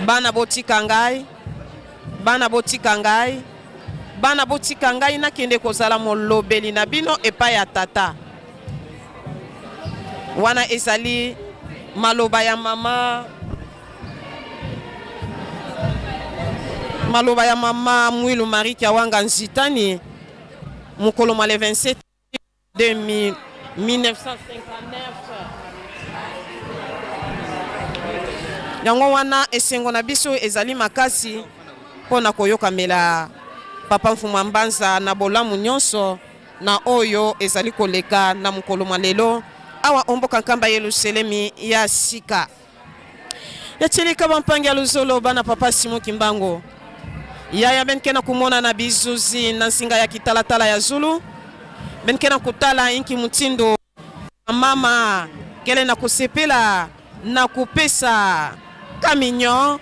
Bana botika ngai nakende kozala molobeli na bino epai ya tata wana ezali maloba ya mama Mwilu Marie Kiawanga Nzitani mukolo mwa le 27 1959 yango wana esengo na biso ezali makasi pona koyoka mela papa Mfuma Mbanza na bolamu nyonso na oyo ezali koleka na mukolo mwa lelo awa omboka nkamba Yelusalemi ya sika ya chelika bampangi ya luzolo bana Papa Simon Kimbangu yaya benkena kumona na bizuzi na nsinga ya kitalatala ya Zulu benkena kutala inki mutindo mama kele na kusepela na kupesa kaminyo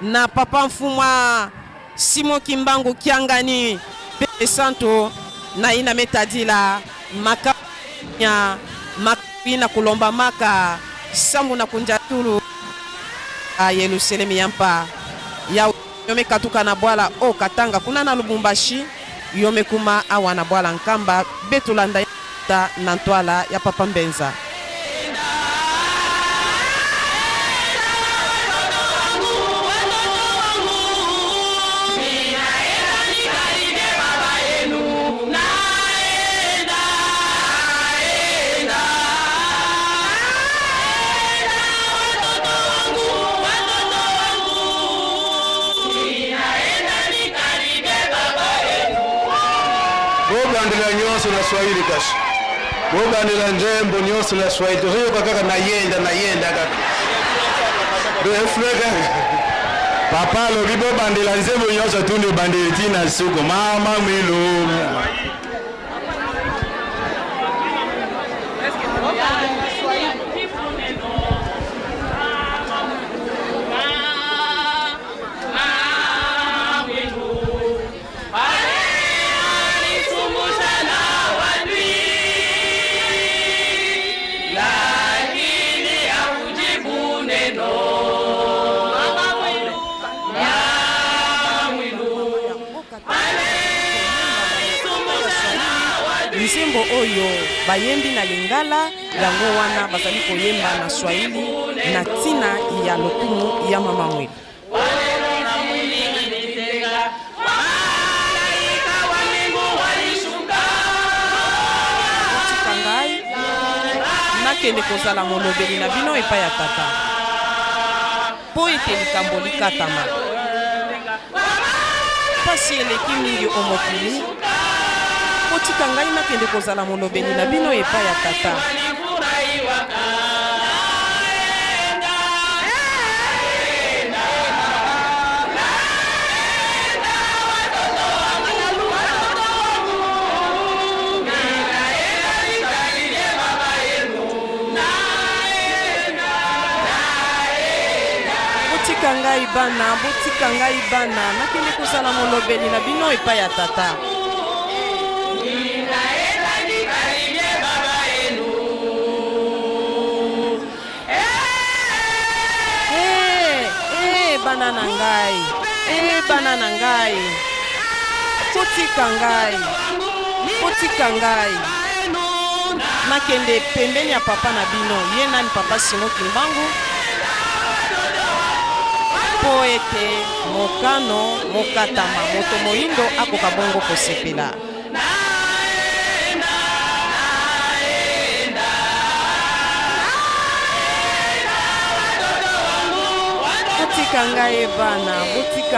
na Papa Mfuma Simon Kimbangu Kiangani pe santo na ina metadila makanya makina kulomba maka sambu na kunjatulu a Yelusalemi yampa ya yome katuka na bwala Okatanga kuna na Lubumbashi yome kuma awa na bwala nkamba betulanda na ntwala ya Papa Mbenza. Bogandela nyonso na Swahili kashi. Bogandela njembo nyonso na Swahili. Tozoyoka kaka nayenda kaka. Refleka. Papa lobi bobandela nzembo nyonso tunde bandeli tina suko mama Mwilo. Nzembo oyo bayembi na Lingala yango wana bazali koyemba na Swahili na tina ya lokumu ya mama Mwilu. Tikangai nakende kozala molobeli na bino epai ya tata po ete likambo likatama pasi eleki mingi omokili kotika ngai nakende kozala molobeli na bino epai ya tata. Botika ngai bana nakende kozala molobeli na bino epai ya tata. Bana na ngai, bana na ngai, kotika ngai nakende pembeni ya papa na bino, ye nani papa Simo Kimbangu, po ete mokano mokatama moto moyindo akoka bongo kosepela. Botika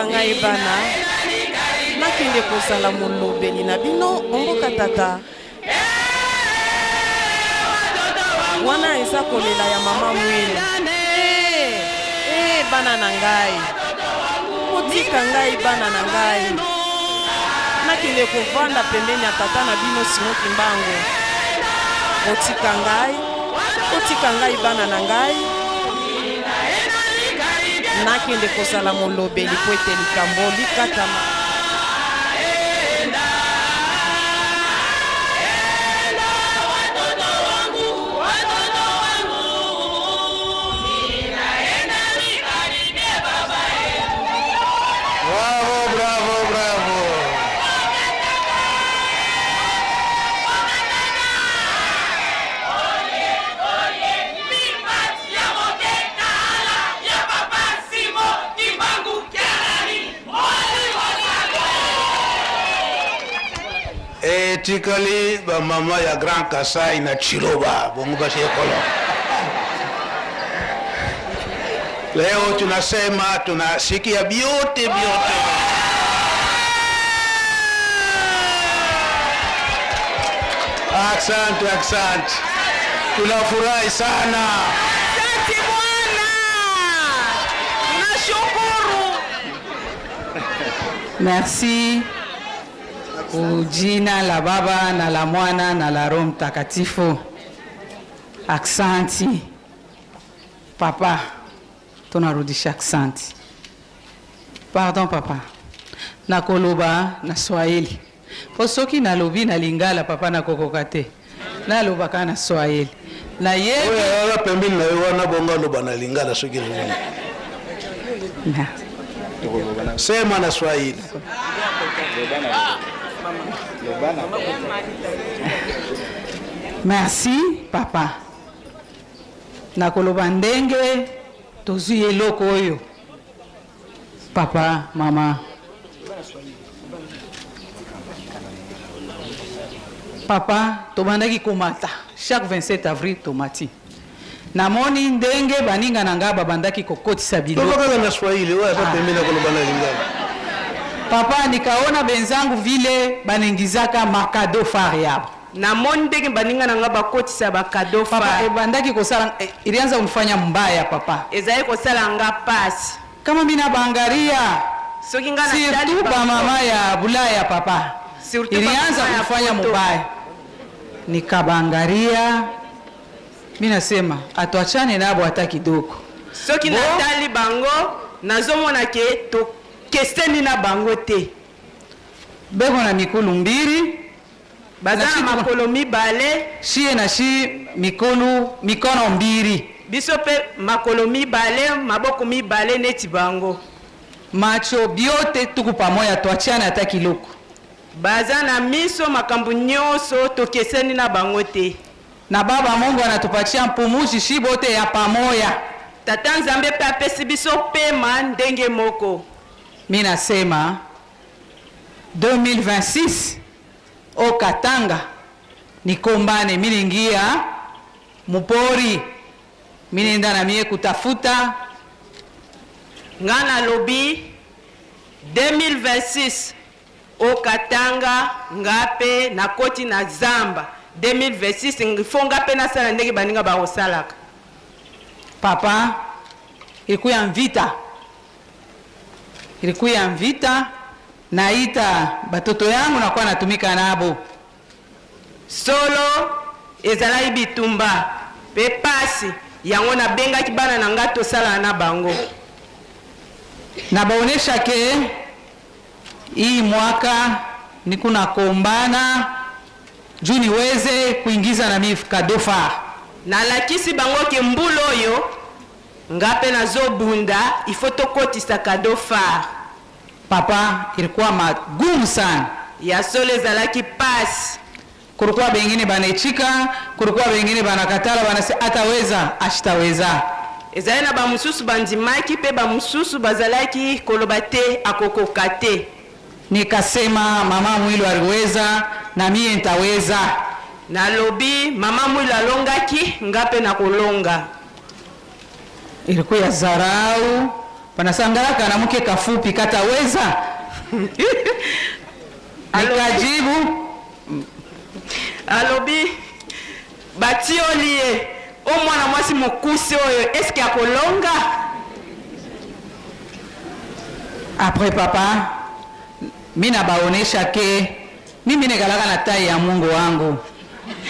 ngai bana nakende kozala molobeli na bino omboka tata. Wana eza kolela ya mama Mwilu. Bana na ngai, botika ngai bana na ngai nakende kovanda pembeni ya tata na bino Simo Kimbangu. Botika ngai bana na ngai nakende kozala molobeli po ete likambo likatama. Tikali ba mama ya Grand Kasai na Chiloba bongo ba shekolo. Leo tunasema tunasikia biote. Asante. Tunafurahi sana. Asante Bwana. Tunashukuru. Merci. Ujina la Baba na la Mwana na la Roho Mtakatifu. Aksanti. Papa, tunarudisha aksanti. Pardon papa. Na koloba na Swahili. Posoki na lobi na lingala papa na kokokate. Na loba kana Swahili. Na yeye wewe pembeni na wewe na bonga loba na lingala soki lobi. Sema na Swahili. Merci papa. Nakoloba ndenge tozui eloko oyo. Papa, mama. Papa, tobandaki komata chaque 27 avril tomati. Namoni ndenge baninga nanga babandaki kokotisa biloko. Tokoka na Swahili wewe hata pembeni na koloba na lingala. Papa, nikaona benzangu vile banengizaka makado variable. Na monde baninga nanga bakotisa bakado fa. Papa, bandaki kosala ilianza kumfanya mbaya papa. Ezaye kosala nga pass. Kama mina bangaria. Soki nga na surtout ba mama ya Bulaya papa. Ilianza kumfanya mbaya. Nikabangaria. Mina sema atuachane nabo hata kidogo. Soki natali bango nazomona ke to kesteni na bango te. Beko na mikulu mbiri. Bazana makolo mibale. Shie na shi mikono mbiri. Biso pe makolo mibale, maboko mibale neti bango. Macho biote tuku pamoja tuachane hata kiloko. Bazana miso makambu nyoso to kesteni na bango te. Na baba Mungu anatupatia mpumushi shibote ya pamoja. Tata Nzambe pe apesi biso pema ndenge moko. Mimi nasema 2026 o Katanga nikombane miningia mupori minenda na mie kutafuta ngana lobi 2026 o Katanga ngape na koti na zamba 2026 ifo ngape na sala ndenge baninga ba osalaka. Papa, ilikuya mvita naita batoto yangu nakuwa natumika nabo. Solo ezalai bitumba pe pasi yango na benga kibana na ngato sala na bango. Na baonesha ke hii mwaka nikuna kombana juu niweze kuingiza na mimi kadofa. Na lakisi bango ke mbulo yo ngape na zobunda ifotokotisa kadofa. Papa, ilikuwa magumu sana. Ya sole zalaki pasi. Kulikuwa bengine banechika, kulikuwa bengine banakatala, banase ataweza, ashitaweza. Ezali ba mususu bandimaki pe ba mususu bazalaki kolobate akokokate. Nikasema mama Mwilu aliweza na mie nitaweza. Na lobi mama Mwilu alongaki ngape na kolonga. Ilikuwa ya zarau. Panasangalaka na mke kafupi kataweza. Nikajibu alobi batioliye o mwana mwasi mokuse oyo eske akolonga. Après papa mina baonesha ke mimi nekalaka na tai ya Mungu wangu.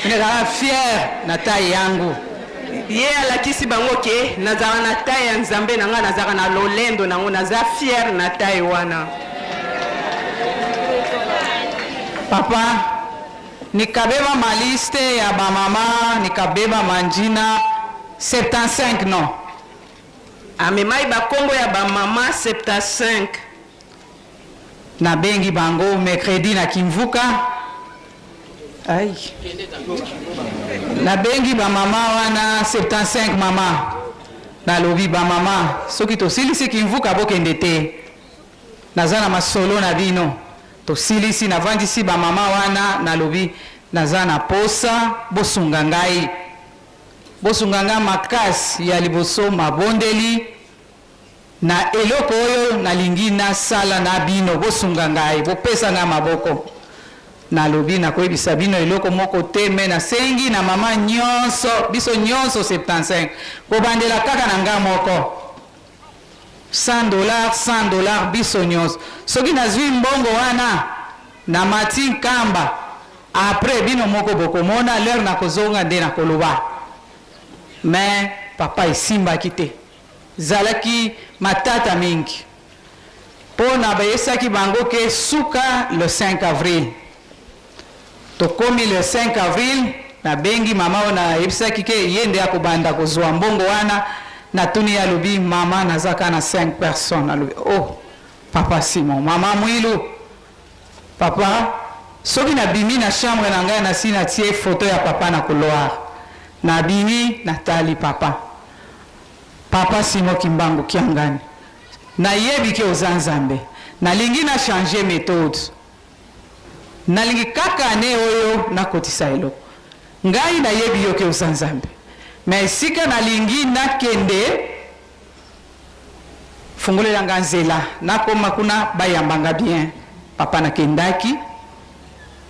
Nekalaka fier na tai yangu. Ye alakisi bango ke nazaka na tai ya Nzambe na nga nazaka na lolendo nango naza fier na tai wana. Papa, nikabeba maliste ya bamama, nikabeba manjina 75 non. Amemai bakombo ya bamama 75. Na bengi bango mercredi na Kimvuka. Ay. Na bengi bamama wana 75 mama. Na lobi bamama, soki tosilisi Kimvuka bokende te. Nazana masolo na bino. Tosilisi na vandisi ba mama wana na lobi nazana posa bosungangai. Bosunganga makasi ya liboso mabondeli na eloko oyo na lingina sala na bino bosungangai bopesa nga maboko. Na lobi na koyebisa bino eloko moko teme na sengi na mama nyonso biso nyonso 75 kobandela kaka na nga moko. $100 biso nyonso. Soki nazwi mbongo wana na mati kamba après bino moko bokomona l'heure na kozonga nde na koloba. Mais papa isimba kite. Zalaki matata mingi. Pona bayesaki bango ke suka le 5 avril. Tokomi le 5 avril na bengi mama ona yebisaki ke yende akobanda kozwa mbongo wana. Na tuni ya lobi mama nazaka na 5 personnes. Lobi, oh papa Simon, mama Mwilu. Papa, soki na bimi na chambre na ngai na si na tie photo ya papa na couloir. Na bimi na tali papa. Papa Simon Kimbangu kiangani. Na yebi ke ozanzambe. Na lingi na changer méthode. Na lingi kaka ne oyo na kotisa eloko. Ngai na yebi yo ke ozanzambe. Mais sika na lingi na kende fungulela nganzela na koma kuna bayambanga bien papa na kendaki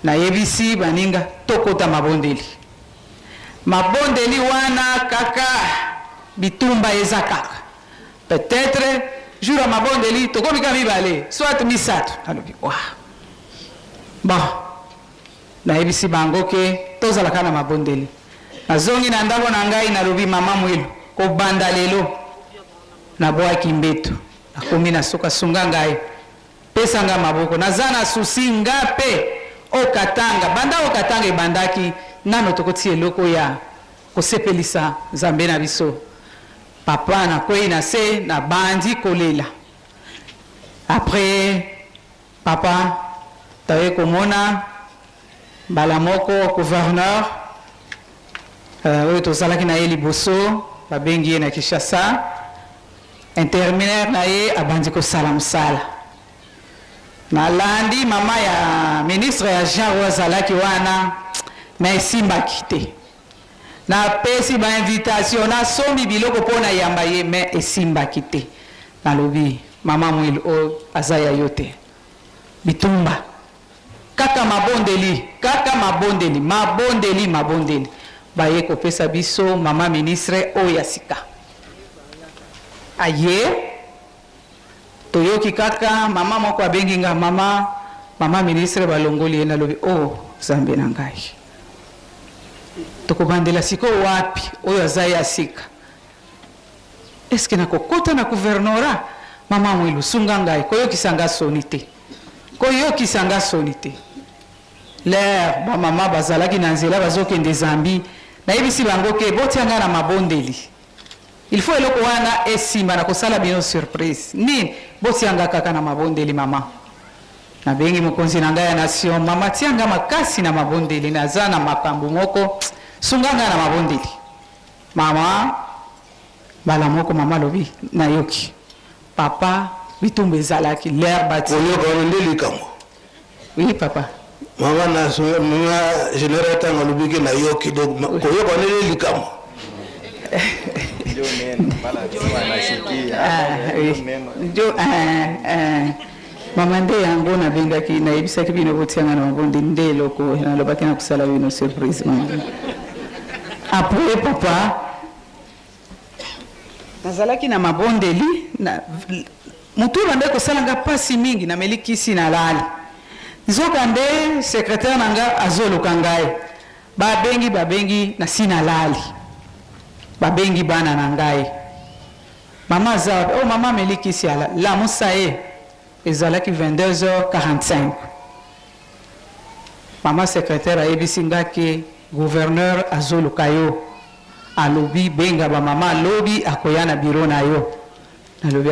na yebisi baninga tokota mabondeli wana kaka bitumba eza kaka peut-être jour mabondeli tokomi ka mibale soit misato alobi wa bon na yebisi bango ke tozalaka na mabondeli. Azongi na ndako na ngai na lobi mama Mwilu ko banda lelo na boa kimbeto akomi na soka sunga ngai pesa nga maboko nazana susi ngape o Katanga banda o Katanga ebandaki nano tokoti eloko ya kosepelisa Nzambe na biso. Papa na kwei na se na bandi kolela. Après papa tawe komona bala moko gouverneur oyo tozalaki na ye liboso babengi ye na Kinshasa. Interminaire na ye abandi kosala mosala. Nalandi mama ya ministre ya Jean Rozalaki wana na esimbaki te. Na pesi ba invitation na sombi biloko pona yamba ye me esimbaki te. Nalobi mama Mwilu o azaya yote bitumba kaka mabondeli baye kopesa biso mama ministre oyo ya sika aye toyoki kaka mama moko abengi nga mama ministre balongoli ye nalobi Zambe na ngai tokobandela siko wapi oyo aza ya sika eske nakokota na guvernora mama Mwilu sunga ngai koyokisanga soni te l'air ba mama bazalaki na nzela bazokende Zambi na yebisi bango ke botianga na mabondeli il faut eloko wana esimba na kosala bino surprise nini botianga kaka na mabondeli mama na bengi mokonzi na ngai ya nation mama tianga makasi na mabondeli naza na makambo moko sunganga na mabondeli mama bala moko mama lobi na yoki papa bitumba ezalaki l'air bati oui papa mama na général tanga lobiki na yoki donc koyoka nele likamo mama nde yango nabengaki nayebisaki bino botianga na mabondi nde eloko nalobaki na kusala bino surprise après papa nazalaki na mabondeli mutu bande kosalanga pasi mingi nameli kisi na lali nzoka nde secrétaire nanga azoluka ngai babengi na sina lali babengi bana na ngai mama za mama meli kisi ala la musaye ezalaki 22h45 mama secrétaire ayebisi ngaki gouverneur azoluka yo alobi benga ba mama lobi akoya na biro na yo nalobi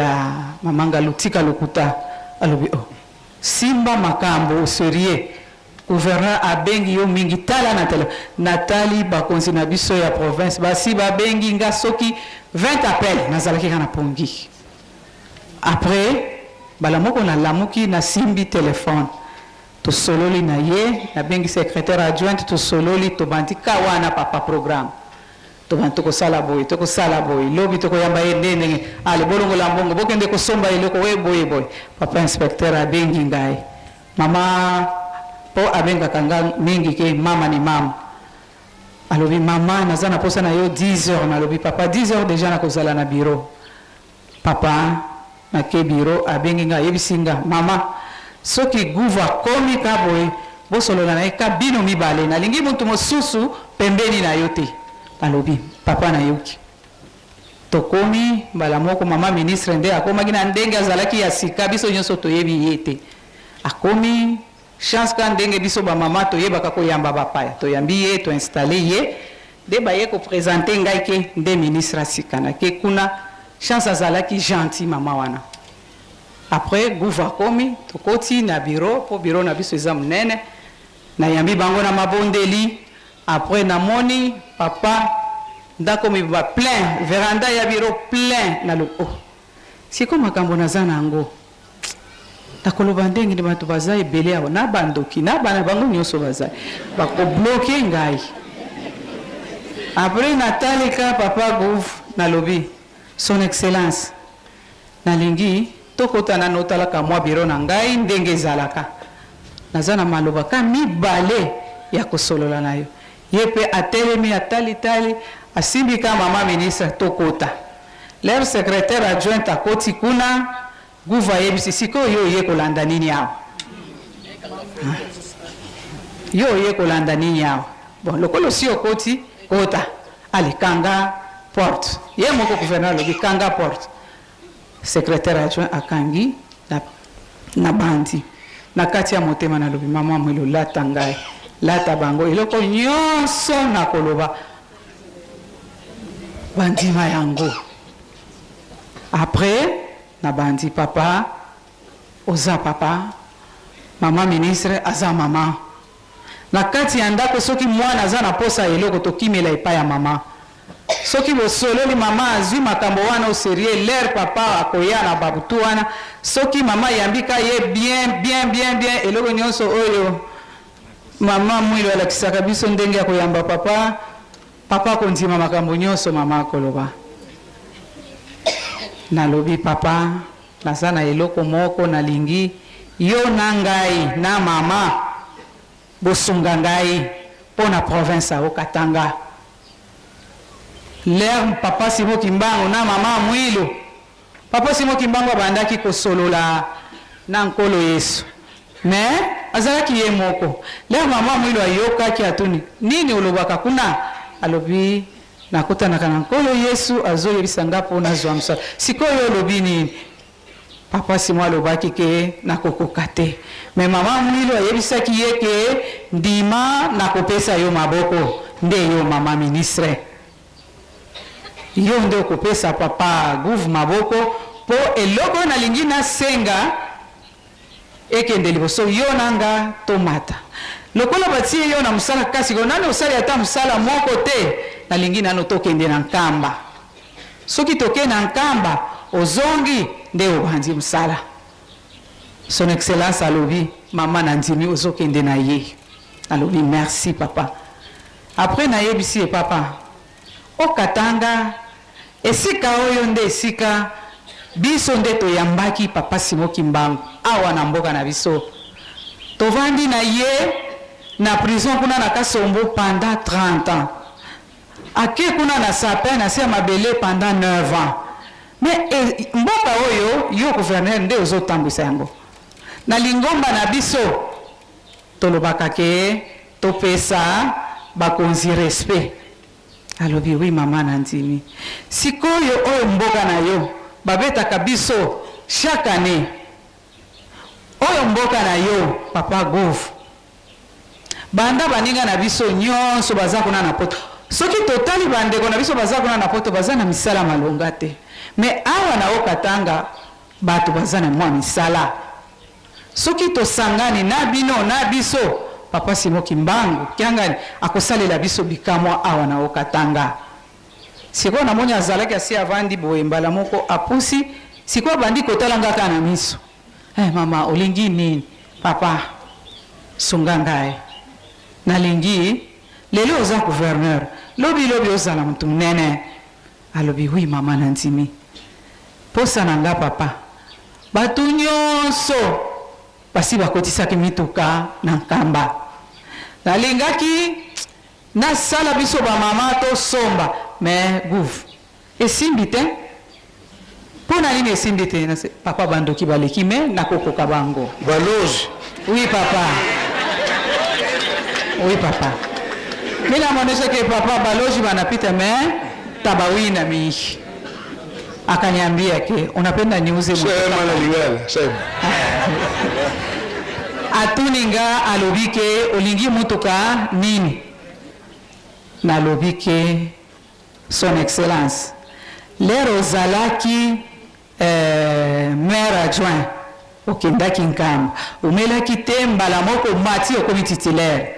mama ngalutika lokuta alobi simba makambo serie gouverneur abengi yo mingi tala na tele natali bakonzi na biso ya province basi babengi nga soki 20 appel nazalaki kana pongi après bala moko na lamuki na simbi téléphone to sololi na ye na bengi secrétaire adjointe to sololi to bandika wana papa programme to bantu ko sala boy lobi to ko yamba ye ndenge ale bolongo la mbongo bokende ko somba iloko we boy papa inspecteur abengi ngai mama po abenga kanga mingi ke mama ni mama alobi mama nazana posa na yo 10h nalobi papa 10h déjà na kozala na bureau papa na ke bureau abengi nga yebisinga mama soki guva komi ka boy bosolola na ka bino mibale na lingi muntu mosusu pembeni na yote alobi papa na yoki tokomi bala moko mama ministre nde akoma gina ndenge azalaki ya sika biso nyonso toyebi yete akomi chance ka ndenge biso ba mama toyebaka koyamba bapaya toyambi ye to installer ye de baye ko présenter ngai ke nde ministre sikana ke kuna chance azalaki gentil mama wana après gouva komi tokoti na bureau po bureau na biso eza munene na yambi bango na mabondeli après na moni papa ndako mi ba plein veranda ya bureau plein na lo siko makambo nazana ngo takoloba ndenge ndi bato baza ebele awo na bandoki na bana bango nyonso baza bakobloke ngai après natalika papa gouv na lobi son excellence nalingi tokota na notalaka mwa biro na ngai ndenge ezalaka naza na maloba ka mibale ya kosolola na yo ye mpe atelemi atalitali asimbi ka mama ministre tokota leur secrétaire adjoint akoti kuna guva yebisi sikoyo yo ye kolanda nini awa yo ye kolanda nini awa bon lokolo si okoti kota alikanga porte ye moko gouverneur lobi kanga porte secrétaire adjoint akangi na bandi na kati ya motema na lobi mama Mwilo lata ngai lata bango eloko nyonso na koloba bandima yango après na bandi papa oza papa mama ministre aza mama na kati ya ndako soki mwana aza na posa eloko tokimela epai ya mama soki bosololi mama azwi makambo wana au sérieux l'air papa akoya na babutu wana soki mama yambika ye bien eloko nyonso oyo mama Mwilo alakisaka biso ndenge akoyamba papa kondima makambo nyonso mama akoloba nalobi papa naza na eloko moko nalingi yo na ngai na mama bosunga ngai pona province ya Katanga. L'air papa Simo Kimbangu na mama Mwilu. Papa Simo Kimbangu abandaki kosolola na nkolo Yesu. Mais azalaki ye moko. L'air mama Mwilu ayokaki atuni. Nini olobaka kuna? Alobi nakotanaka na nkolo Yesu azoyebisa ngapo na zwa msala. Sikoyo olobi nini? Papa Simo alobaki ke nakokoka te. Mais mama Mwilu ayebisaki ye ke ndima nakopesa yo maboko. Nde yo mama ministre. Yo nde okopesa papa Gouv maboko po eloko na lingi na senga ekende liboso yo nanga tomata. Lokola batie yo na musala kasi ko nani osali ata musala moko te na lingi nano tokende na nkamba. Soki toke na nkamba ozongi nde obandi musala. Son Excellence alobi mama na ndimi ozokende na ye. Alobi merci papa. Après na yebisi papa o Katanga esika oyo nde esika biso nde toyambaki papa Simo Kimbangu awa na mboka na biso. Tovandi na ye na prison kuna na Kasombo pendant 30 ans. Ake kuna na sapin na se mabele pendant 9 ans. Mais mboka oyo yo gouverneur nde ozotambwisa yango. Na lingomba na biso tolobaka ke topesa bakonzi respect. Alobi oui mama na ndimi. Sikoyo oyo mboka na yo babetaka biso chaque année. Oyo mboka na yo papa Gouv. Banda baninga na biso nyonso baza kuna na poto. Soki totali bandeko na biso baza kuna na poto baza na misala malonga te. Mais awa na Okatanga bato baza na mwa misala. Soki tosangani na bino na biso papa Simo Kimbangu kiangani akosalela biso bikamwa awa na Okatanga. Siko na moni azalaki asi avandi boye mbala moko apusi siko bandi kotalanga kana miso. Mama olingi nini? Papa sunga ngai. Na lingi lelo oza gouverneur. Lobi ozala mtu mnene. Alobi oui mama na ndimi. Posa nanga papa. Batu nyonso basi bakotisaki mituka na nkamba. Nalingaki na sala biso ba mama to somba mais Gouv esimbi te pona nini esimbi te na papa bandoki baleki me nakokoka bango baloge. Oui papa. Oui papa. Mina monesha ke papa baloge banapita me tabawina mi. Akaniambia ke unapenda niuze mtu. Sema na liwala, sema. Atuninga alobike olingi mutuka nini? Na lobike son excellence. Lero zalaki maire adjoint okendaki nkamba. Umelaki te mbala moko mati okomi titulaire.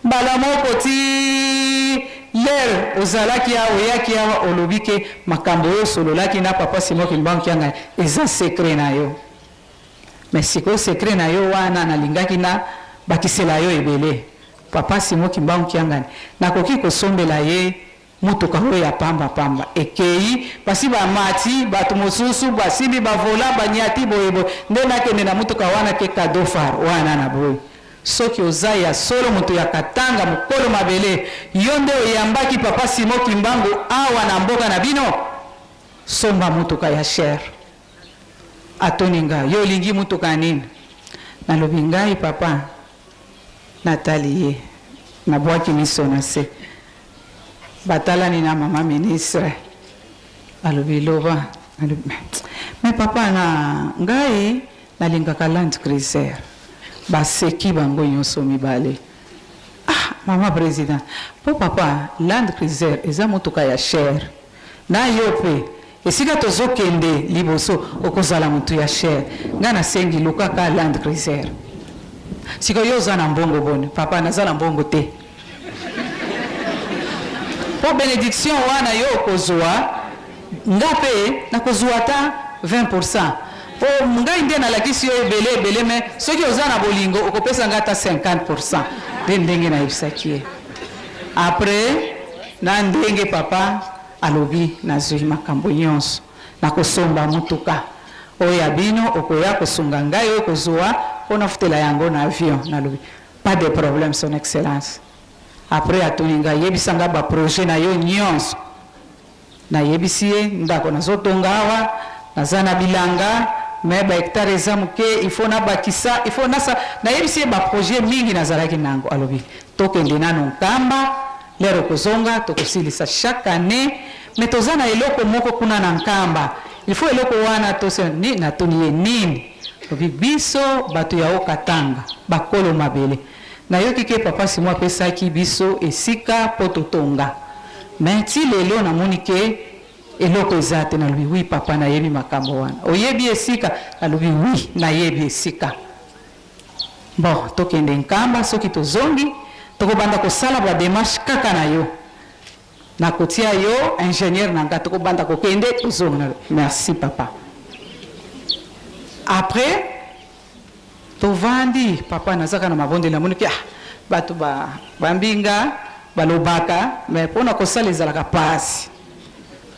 Mbala moko ti lero ozalaki ya oyaki ya olobike makambo yo sololaki na papa Simo Kimbangu kianga eza secret na yo. Mais siko secret na yo wana nalingaki na bakisela yo ebele. Papa Simo Kimbangu kiangani nakoki kosombela ye mutuka oyo ya pamba pamba ekei basi ba mati batu mosusu basindi bavola banyati boyebo nde nakende na mutuka wana ke cadeau far wana na boy. Soki ozaya solo mutu ya Katanga mukolo mabele yo nde oyambaki papa Simo Kimbangu awa na mboka na bino somba mutuka ya cher. Atoninga yo lingi mutuka nini? Nalobi ngai papa Nathalie na bwaki miso na se batalani na mama ministre. Alobi loba alobi mais papa na ngai nalingaka Land Cruiser baseki bango nyonso mibale. Mama president po papa Land Cruiser eza mutuka ya cher na yo pe esika tozokende liboso okozala mutu ya cher nga nasengi lukaka Land Cruiser. Siko yo zana mbongo bone papa nazala mbongo te po benediction wana yo kozwa ngape na kozwa ta 20%. Po ngai nde na lakisi yo ebele me soki ozana bolingo okopesa ngata 50%. Ndenge na ibisaki. Après na ndenge papa alobi nazwi makambo nyonso na kosomba mutuka oya bino okoya kosunga ngai okozwa pona futela yango na avion nalobi pas de problème son excellence. Après atuninga yebisanga ba projet na yo nyonso na yebisie ndako nazotonga awa nazana bilanga me ba hectare za muke il faut na bakisa il faut na sa na yebisie ba projet mingi nazalaki nango alobi tokende nano nkamba lero kozonga tokosilisa chaque année mais tozana eloko moko kuna na nkamba il faut eloko wana tose ni na toniye nini lobi biso bato ya okatanga bakolo mabele na yoki ke papa si moi pesaki biso esika pototonga mais ti lelo na monike eloko ezate na lobi oui papa na yebi makambo wana oyebi esika na lobi oui na yebi esika bon tokende nkamba soki tozongi tokobanda kosala ba démarche kaka na yo na kotia yo ingénieur na nga tokobanda kokende tozonga merci papa après tovandi papa nazaka na mabonde la moniki bato bambinga balobaka mais pona kosala ezalaka pasi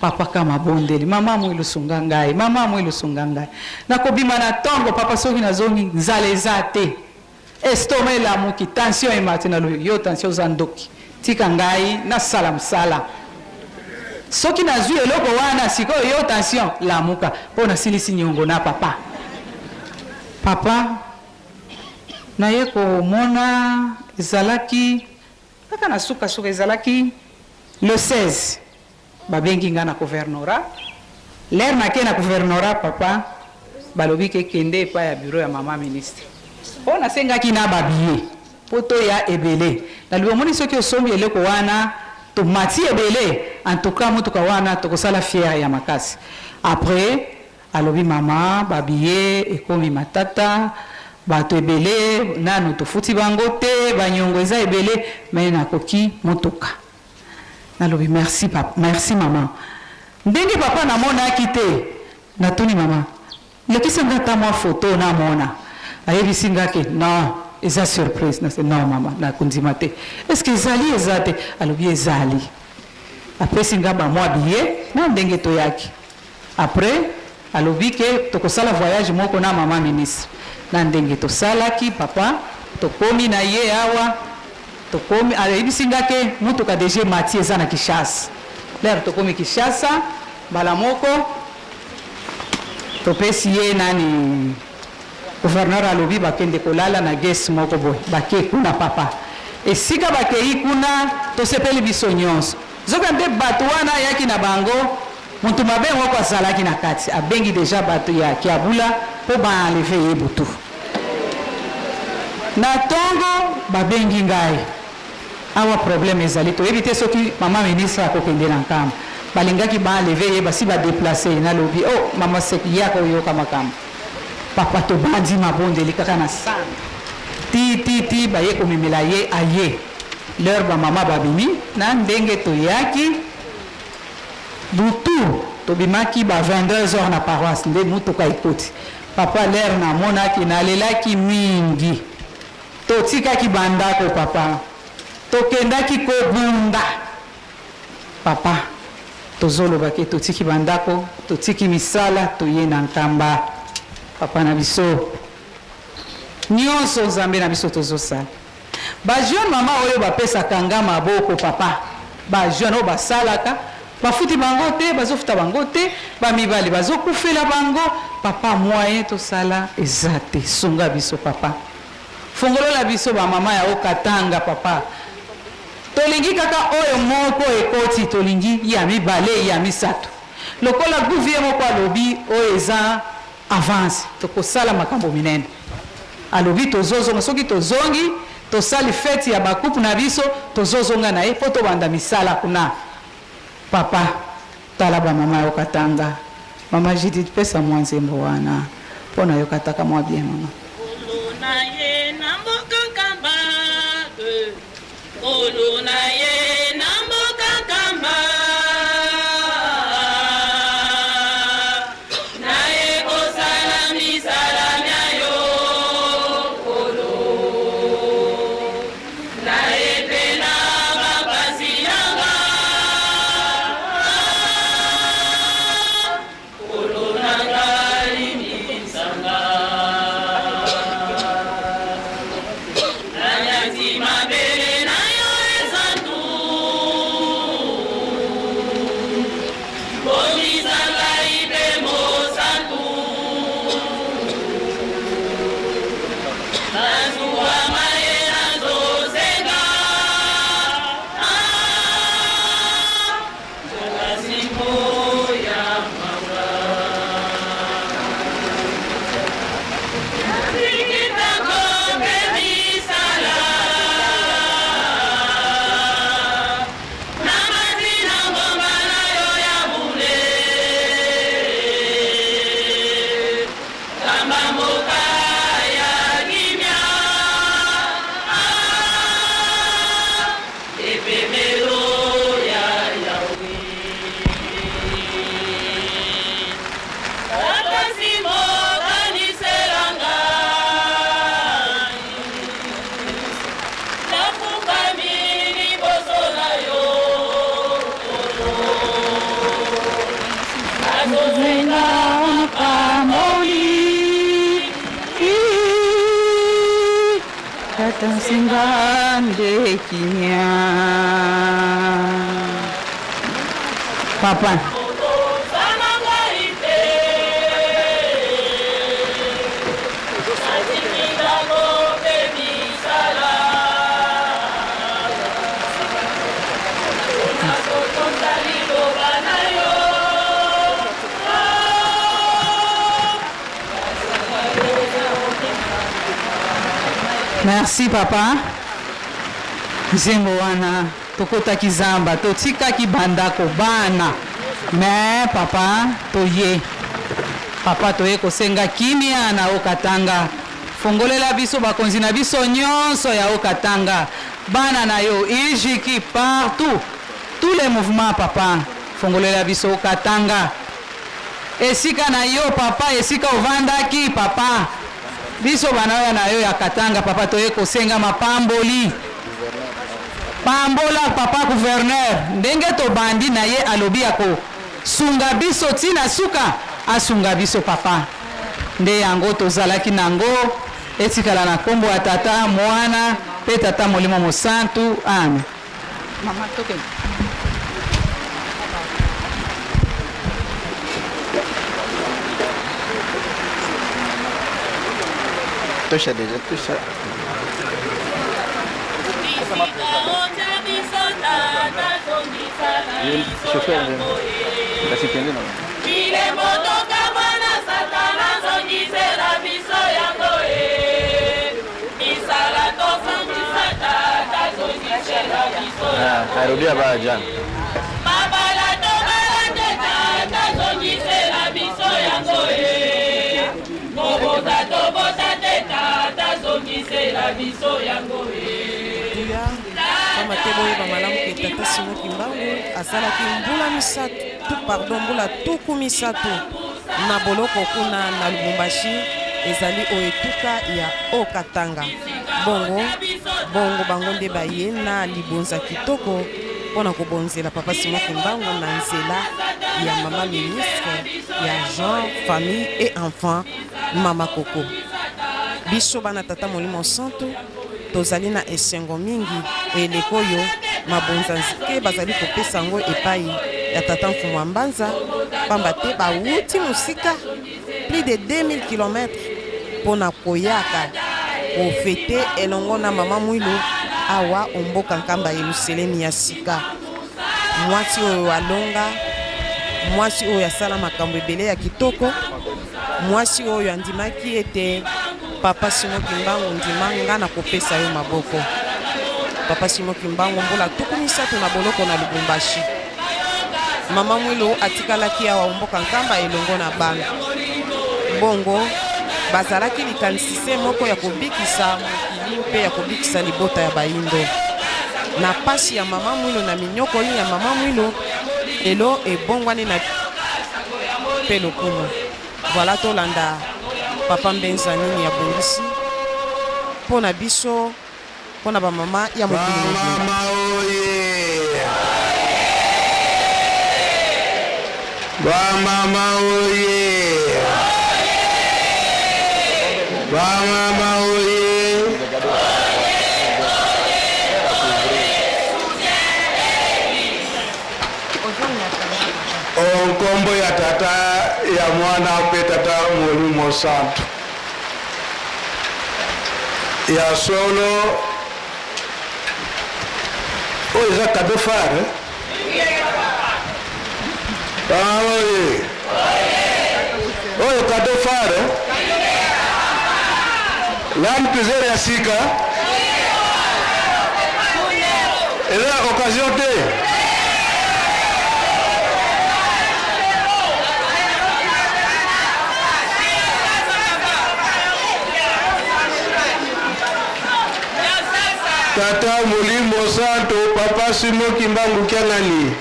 papa kama bondeli mama mwilu sunga ngai mama mwilu sunga ngai nakobima na tongo papa soki nazongi nzala eza te estoma elamuki tension emati na yo tension oza ndoki tika ngai nasala mosala soki nazwi eloko wana sikoyo yo tension lamuka mpo nasilisi niongo na papa papa naye komona ezalaki kaka na suka ezalaki le 16 babengi nga na gouvernorat l'air nake na gouvernorat papa balobi ke kende epai ya bureau ya mama ministre mpo nasengaki na babie mpo toya ebele nalobi omoni soki osombi eloko wana tomati ebele en tout cas motuka wana tokosala fiere ya makasi après alobi mama babie ekomi matata bato ebele nanu tofuti bango te banyongo eza ebele me nakoki motuka nalobi merci papa merci mama ndenge papa namonaki te natuni mama lekisanga ata mwa foto namona ayebisi nga ke non eza surprise nase non mama nakondima te est-ce que ezali eza te alobi ezali apesi nga bamwa biye na ndenge toyaki après alobi ke tokosala voyage moko na mama ministre na ndenge tosalaki papa tokomi na ye awa tokomi ayebisi nga ke mutuka DG Mati eza na Kishasa lero tokomi Kishasa bala moko topesi ye nani gouverneur alobi bakende kolala na guest moko boy bake kuna papa esika bakei kuna tosepeli biso nyonso zoka nde bato wana yaki na bango muntu mabe moko azalaki na kati abengi deja bato ya kiabula po baenleve ye butu na tongo babengi ngai awa problème ezali toyebi te soki mama ministre akokende na nkamba balingaki baenleve ye basi badeplace na lobi oh mama seki yako oyoka makambo papa tobandi mabondeli kaka na sanga ti baye komemela ye aye leur bamama babimi na ndenge toyaki butu tobimaki ba 22h na paroisse nde mutuka ekoti papa l'air namonaki nalelaki mingi totikaki bandako papa tokendaki kobunda papa tozolobaki totiki bandako totiki misala toye na nkamba papa na biso nyonso nzambe na biso tozosala bajeune mama oyo bapesaka nga maboko papa bajeune oyo basalaka bafuti bango te bazofuta bango te bamibali bazokufela bango papa moyen tosala eza te sunga biso papa fongolola biso bamama ya okatanga papa tolingi kaka oyo moko ekoti tolingi ya mibale ya misato lokola gouvier moko alobi oyo eza avance tokosala makambo minene alobi tozozonga soki tozongi tosali fete ya bakupu na biso tozozonga na ye po tobanda misala kuna papa tala bamama ya okatanga mama Judith pesa mwa nzembo wana mpo na yokataka mwa bien mama Zenga pamboli kata singande kimya. Papa. Merci papa. Nzembo wana tokotaki zamba totikaki bandako bana. Me papa toye. Papa toye kosenga kimia na Okatanga. Fongolela biso bakonzi na biso nyonso ya Okatanga. Bana na yo ijiki partout. Tous les mouvements papa. Fongolela biso Okatanga. Esika na yo papa, esika ovandaki papa. Biso banaoya na yo ya Katanga papa toye kosenga mapamboli. Pambola papa gouverneur ndenge to bandi na ye alobi yako sunga biso tina suka asunga biso papa. Nde yango tozalaki nango etikala na kombo ya tata mwana pe tata molimo mosantu. Amen. Mama toke. Tosha déjà, tosha. Chauffeur, la sécurité non. Ah, Arudia ba Jan. Kama tebo yeba malamu ke tata Simon Kimbangu asalaki mbula tuku misato na boloko kuna na Lubumbashi ezali oetuka ya Okatanga. Bongo bango nde baye na libonza kitoko pona kobonzela papa Simon Kimbangu na nzela ya mama ministre ya Jean, famille et enfant mama Koko. Biso bana tata molimo santo tozali na esengo mingi elekoyo mabonza nzike bazali kopesa ngo epai ya tata Mfumu Mbanza pamba te bawuti musika plus de 2000 km pona koyaka ofete elongo na mama Mwilu awa omboka nkamba Yerusalemu ya sika. Mwasi oyo alonga, mwasi oyo asala makambo ebele ya kitoko, mwasi oyo andimaki ete papa Simon Kimbangu ndimanga na kopesa yo maboko. Papa Simon Kimbangu mbula tuku misato na boloko na Lubumbashi. Mama Mwilu atikalaki awa omboka nkamba elongo na bana. Bongo bazalaki likanisise moko ya kobikisa mokili mpe ya kobikisa libota ya baindo. Na pasi ya mama Mwilu na minyoko ya mama Mwilu elo ebongwani na pelo kuma. Voilà tolanda papa Mbenza nini ya bongisi pona biso pona ba mama ya mokili. Mama oye. Ba mama oye. Ba mama oye. Onkombo ya tata ya mwana pe tata molimo santo ya solo oza kado fare oye oyo kado fare l'âme plusieurs ya sika et là occasion de tata molimo santo papa Simon Kimbangu Kiangani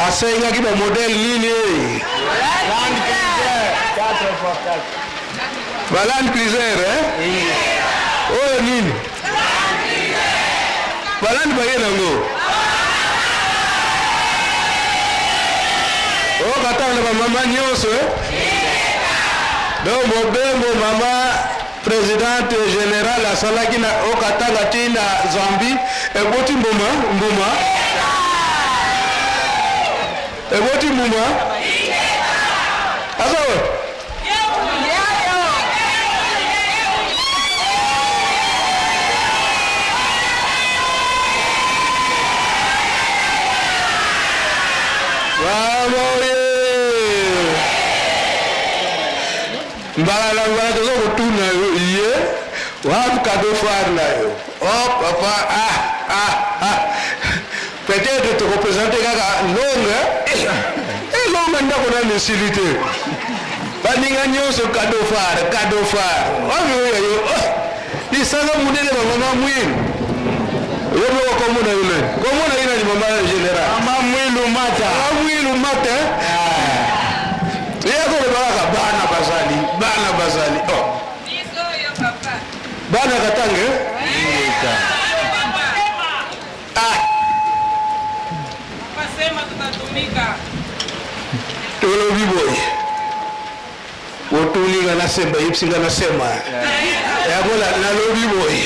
asenga kiba model nini Land Cruiser 4x4 Land Cruiser oyo nini Land bayena ngo katanga ba mama nyonso donc mobembo mama présidente générale asalaki na okatanga tina Zambie eboti mbuma eboti mbuma asawe mbala tozo kutuna ye wapi kado far na yo oh papa peut-être te représenter kaka longue longue ndako na lucidité baninga nyonso kado far oyo lisanga munene ba mama mwilu yo mo komona yule ina ni mama général mama mwilu mata yako baba bana bazali oh biso yo papa bana katange papa sema tutatumika tolo biboy wotulinga na semba yipsinga na sema yakola na lo biboy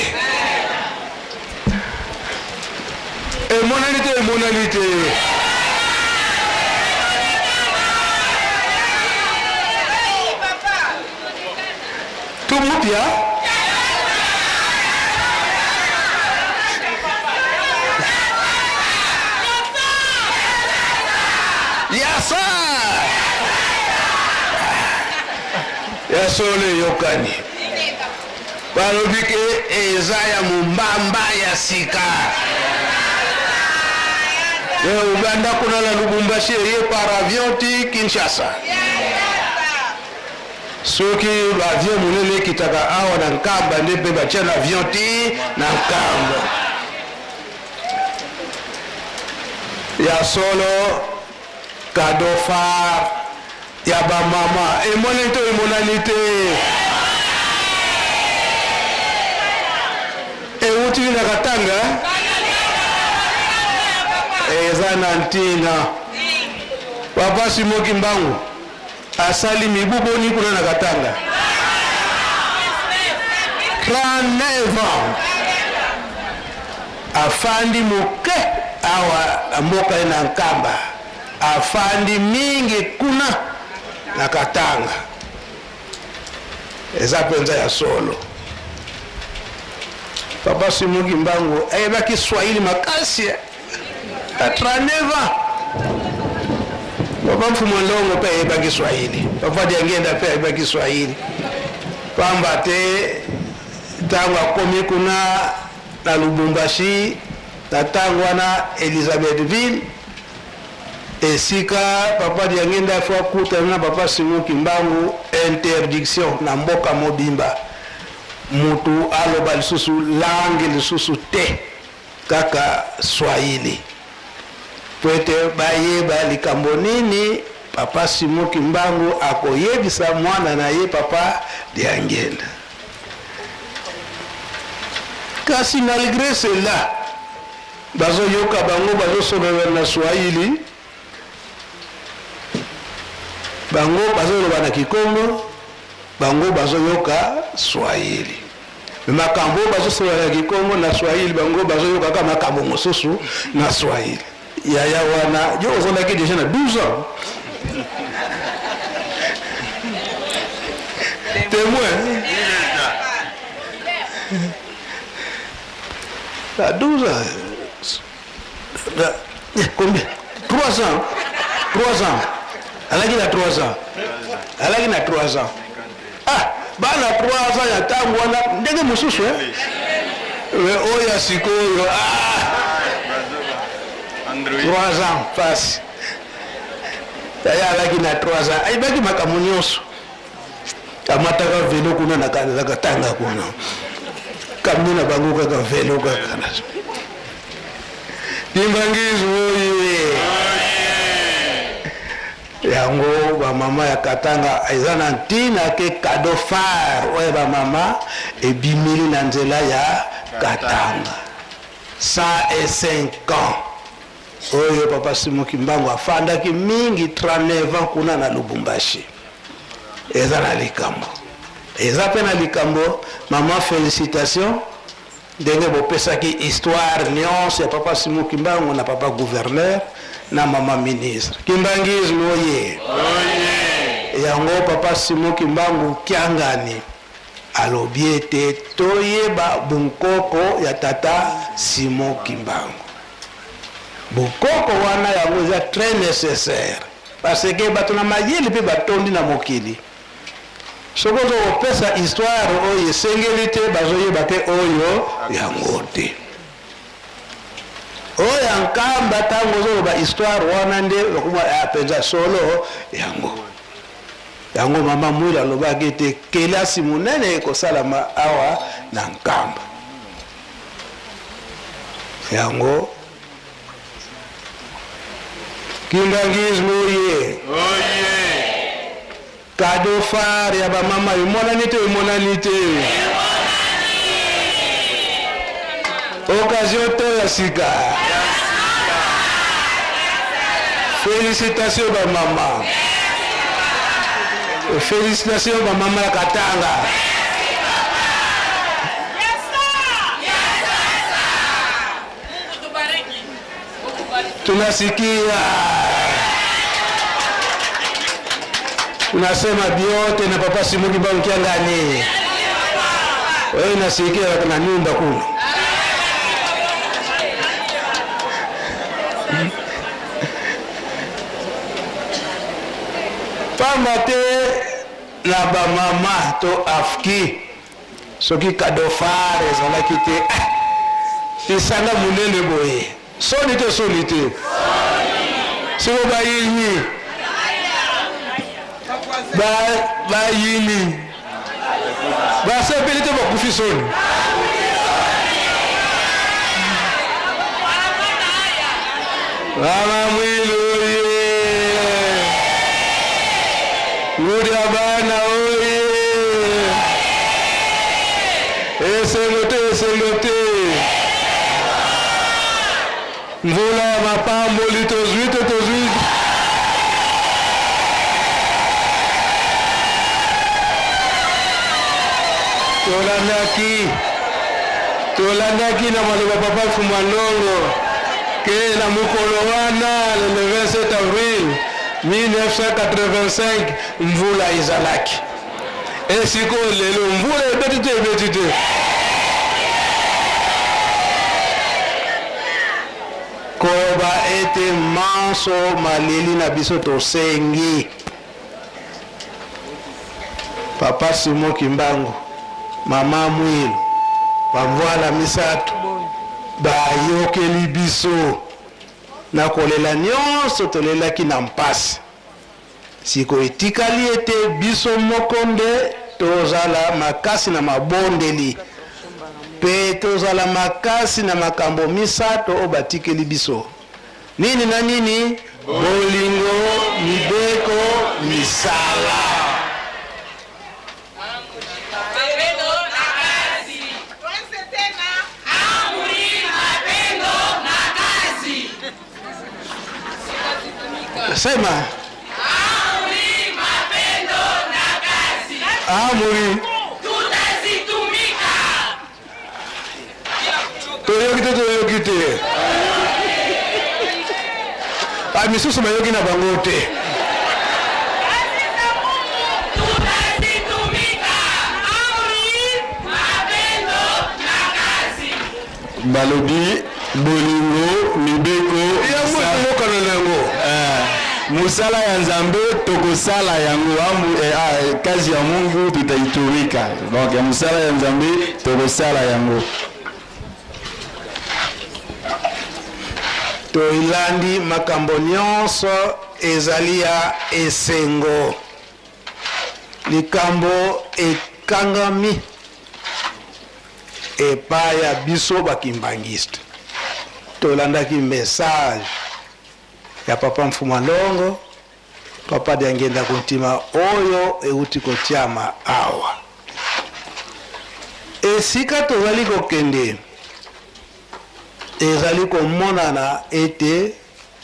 monalité Tumupia Yasa Yasole yokani balobike ezaya mumbamba ya sika Uganda kuna la Lubumbashi ye par avion ti Kinshasa soki avion munene kitaka awa na nkamba nde mpe batia na avion ti na nkamba ya solo cadeau phare ya bamama emonani te euti na Katanga eza na ntina papa Simoki Mbangu asali mibuboni kuna na Katanga 39 ans afandi muke awa mboka na nkamba afandi mingi kuna na Katanga eza penza ya solo papa Simoki Mbangu ayebaki Swahili makasi à 39 ans papa Mfumondongo pe ayebaki Kiswahili papa Diangenda pe ayebaki Kiswahili pamba te tango akomi kuna na Lubumbashi na tango wana Elizabethville esika papa Diangenda fwa kuta na papa Simoki Mbangu interdiction na mboka mobimba mutu aloba lisusu langue lisusu te kaka Swahili pwete bayeba likambo nini papa Simoki Mbangu akoyebisa mwana na ye papa Diangenda kasi malgré cela bazo yoka bango bazo sobewa na Swahili bango bazo loba na Kikongo bango bazo yoka Swahili makambo bazo sobewa na Kikongo na Swahili bango bazo yoka kama makambo mosusu na Swahili yaya wana yo ozondaki déjà na 12 ans témoin à 12 ans combien 3 ans alaki na 3 ans bana 3 ans ya tango wana ndenge mosusu oya sikoyo 3 ans passe yaya alaki na 3 ans ayibaki makambo nyonso amataka velo kuna na Katanga kuna kamni na bango kaka velo kaka Imbangizi oye yango ba mama ya Katanga ezana ntina ke cadeau phare oye ba mama ebimili na nzela ya Katanga 105 ans oyo papa Simon Kimbangu afandaki mingi 39 ans kuna na Lubumbashi. Eza na likambo. Eza pe na likambo, maman félicitations. Ndenge bopesaki histoire nyonso ya papa Simon Kimbangu na papa gouverneur na mama ministre. Kimbangisme oye. Oye. Yango papa Simon Kimbangu kiangani. Alobi ete toyeba bunkoko ya tata Simon Kimbangu. Bunkoko wana yango eza très nécessaire. Parce que bato na mayeli pe batondi na mokili. Sokozo opesa histoire oyo esengeli te bazoyeba te oyo yango te. Oyo ankamba tango zoba histoire wana nde bakuma apenza solo yango. Yango mama mwila alobaki te kelasi munene ekosalama awa na nkamba. Yango Kimbangisme oye. Oye. Cadeau phare ya ba mama imonanite. Occasion to ya sika. Félicitations ba mama. Félicitations ba mama ya Katanga. Tunasikia. Unasema biote na papa Simon Kimbangu kiangani. Wewe nasikia kuna nyumba kuna. Pamate na ba mama to afki. Soki kadofare zala kite. Isanga munene boye. Solite. Sio bayini. Ba yini ba sepelite bakufi soni mama mwilo ye ngudi abana oye esengote mvula mapambo litozwite Tolandaki na maloba papa Fumalongo ke na mukolo wana le 27 avril 1985 mvula izalaki. Esiko lelo mvula ebetite. Koba ete manso maleli na biso tosengi. Papa Simon Kimbangu, mama Mwilu, bamwala misato, bayokeli biso, na kolela nyonso tolelaki na mpasi. Siko etikali ete biso mokonde, tozala makasi na mabondeli, pe tozala makasi na makambo misato obatikeli biso. Nini na nini? Bolingo, mibeko, misala. Sema amri, mapendo na kazi. Amri tutazitumika. Toyokite. Misusu mayoki na bangote. Tutazitumika. Amri, mapendo na kazi. Balobi bolingo mibeko musala ya Nzambe tokosala yango kazi ya Mungu tutaitumika. Donc musala ya Nzambe tokosala yango. Toilandi makambo nyonso ezalia esengo. Likambo ekangami epaya biso bakimbangiste. Tolandaki message ya papa Mfumalongo, papa Diangenda Kuntima oyo euti kotiama awa. Esika tozali kokende ezali komonana ete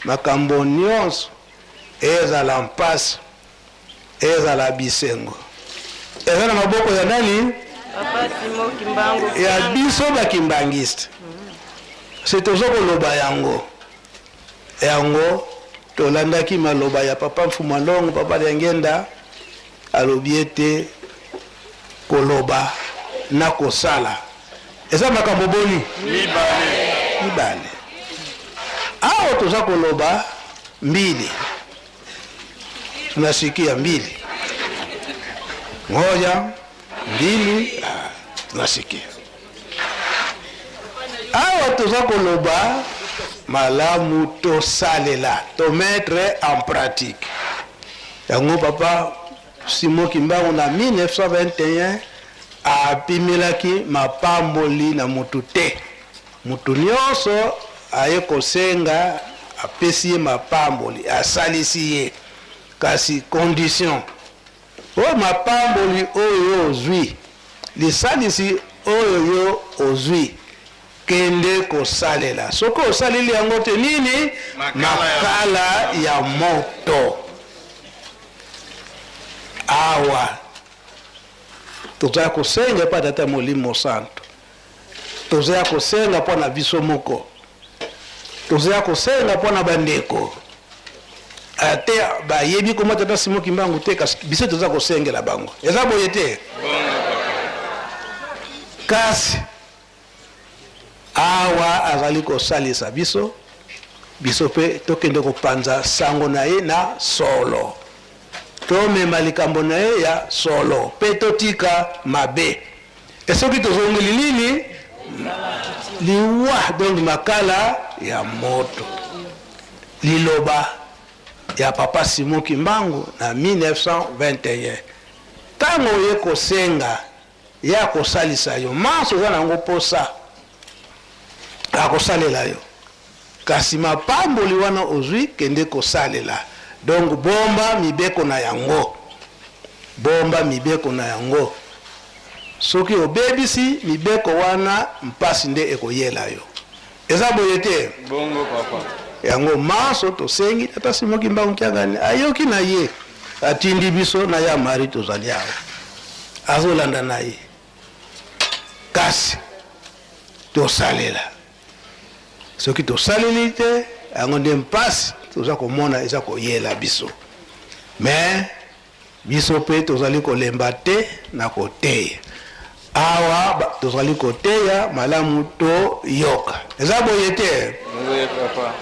makambo nyonso ezala mpasi ezala bisengo eza na maboko ya nani? Papa Simon Kimbangu ya biso bakimbangiste. Se tozokoloba yango tolandaki maloba ya papa Mfumalongo, papa Liangenda alobi ete koloba na kosala eza makambo boni mibale. Awa toza koloba mbili, tunasikia mbili, moja mbili, tunasikia. Awa toza koloba malamu tosalela, to mettre en pratique. Yango papa Simon Kimbangu na 1921 apimelaki mapamboli na mutu te. Mutu nyonso aye kosenga apesi ye mapamboli, asalisi ye, kasi condition. O mapamboli oyo ozwi, lisalisi oyo yo ozwi, kende kosalela. Soko osalili yango te nini? Makala ya moto. Awa toza kosenga pa Tata Molimo Santo, toza kosenga po na biso moko, toza kosenga po na bandeko ate bayebi koma Tata Simon Kimbangu te, kasi biso toza kosengela bango. Eza boye te? Kasi awa azali kosalisa biso, biso pe tokende kopanza sango na ye na solo, tomema likambo na ye ya solo, pe totika mabe. Esoki tozongeli nini? Liwa, donc makala ya moto. Liloba ya papa Simon Kimbangu na 1921. Tango ye kosenga ya kosalisa yo, manso za nango posa akosalela yo, kasi mapamboli wana ozwi kende kosalela. Donc bomba mibeko na yango, bomba mibeko na yango. Soki obebisi mibeko wana mpasi nde ekoyela yo. Eza boye te? Bongo papa. Yango maso tosengi Tata Simon Kimbangu kiangani ayoki na ye, atindi biso na ya mari tozali awa, azolanda na ye, kasi tosalela. Soki tosaleli te yango nde mpasi toza komona eza koyela biso. Mais biso pe tozali kolemba te na koteya. Awa tozali koteya malamu to yoka. Eza boye te? Oui papa.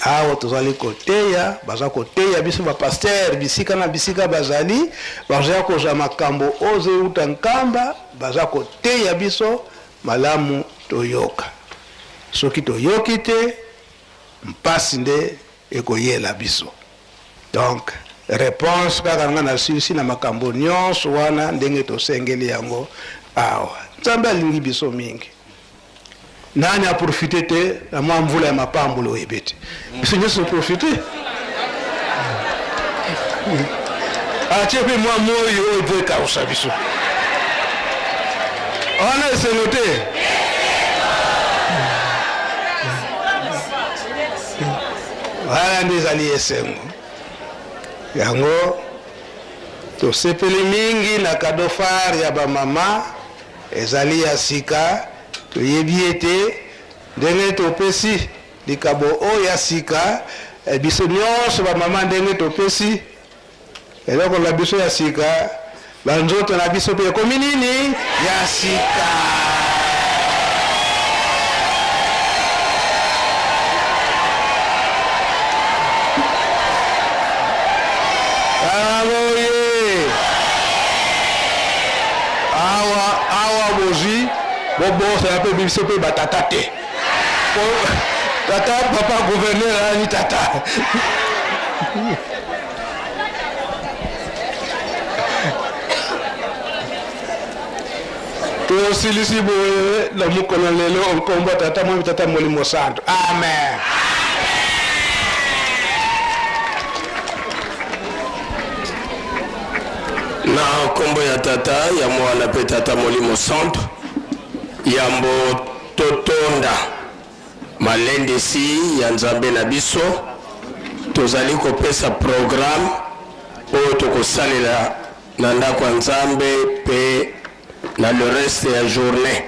Awa tozali koteya, baza koteya biso ba pasteur bisika na bisika bazali, baza koza makambo oze uta nkamba, baza koteya biso malamu to yoka. Soki to yoki te mpasi nde ekoyela biso. Donc réponse kaka nga na sisi na makambo nyonso wana ndenge tosengeli yango awa. Nzambe alingi biso mingi. Nani a profité te na mwa mvula ya mapambulo ebete? Biso nyonso profité. Achepe mwa moyo oyo boye kausa biso. Ona se note. Wala ndezali esengo. Yango tosepeli mingi na kadofari ya ba mama ezali ya sika, toyebi ete ndenge topesi likabo o ya sika, biso nyonso ba mama ndenge topesi eloko la biso ya sika, banzoto na biso pe ekomi nini ya sika. Bobo ça peut biso pe batata te. Tata papa gouverneur ni tata. To silisi bo la mukona lelo on komba Tata Molimo Santo. Amen. Na kombo ya tata ya mwana pe Tata Molimo Santo, yambo totonda malendisi ya nzambe na biso tozali kopesa programme oyo tokosalela na ndako ya nzambe pe na le reste ya journée.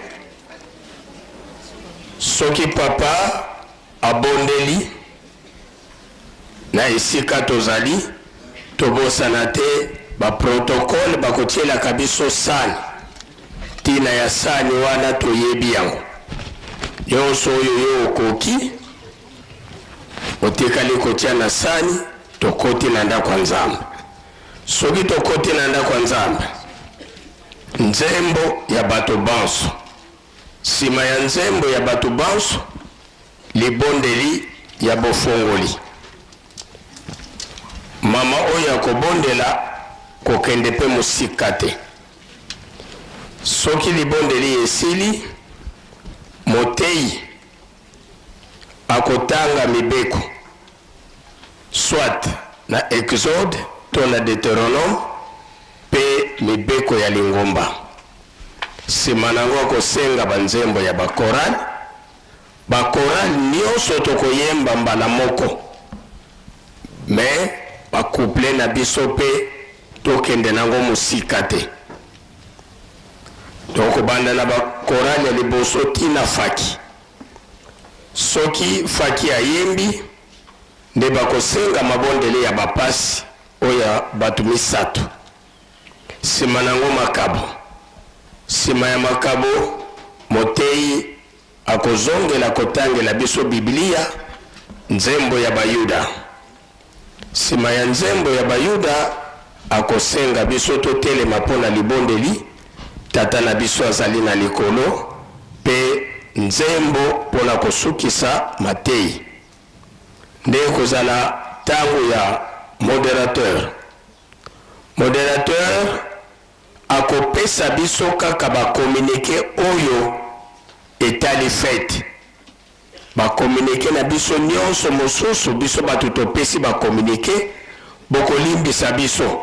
Soki papa abondeli na esika tozali tobosana te ba protocole bakotielaka biso sani tina ya sani wana toyebi yango nyonso oyo yo okoki otikali kotia na sani tokoti na ndako ya nzambe. Soki tokoti na ndako ya nzambe nzembo ya bato banso sima ya nzembo ya bato banso libondeli ya bofongoli mama oyo akobondela kokende pe mosika te. Soki libondeli esili motei akotanga mibeko soit na Exode to na Deuteronome pe mibeko ya lingomba. Sima nango akosenga banzembo ya bakorali. Bakorali nyonso tokoyemba mbala moko me bakouple na biso pe tokende nango mosika te. Tokobanda na bakorali ya liboso tina faki. Soki faki ayembi nde bakosenga mabondele ya bapasi oya batu misato. Sima nango makabo. Sima ya makabo motei akozongela kotangela biso Biblia nzembo ya bayuda. Sima ya nzembo ya bayuda akosenga biso totelema mpona libondeli tata na biso azali na likolo pe nzembo mpona kosukisa matei. Nde kozala tango ya modérateur. Modérateur akopesa biso kaka bakomunike oyo etali fete. Bakomunike na biso nyonso mosusu biso batu topesi bakomunike bokolimbisa biso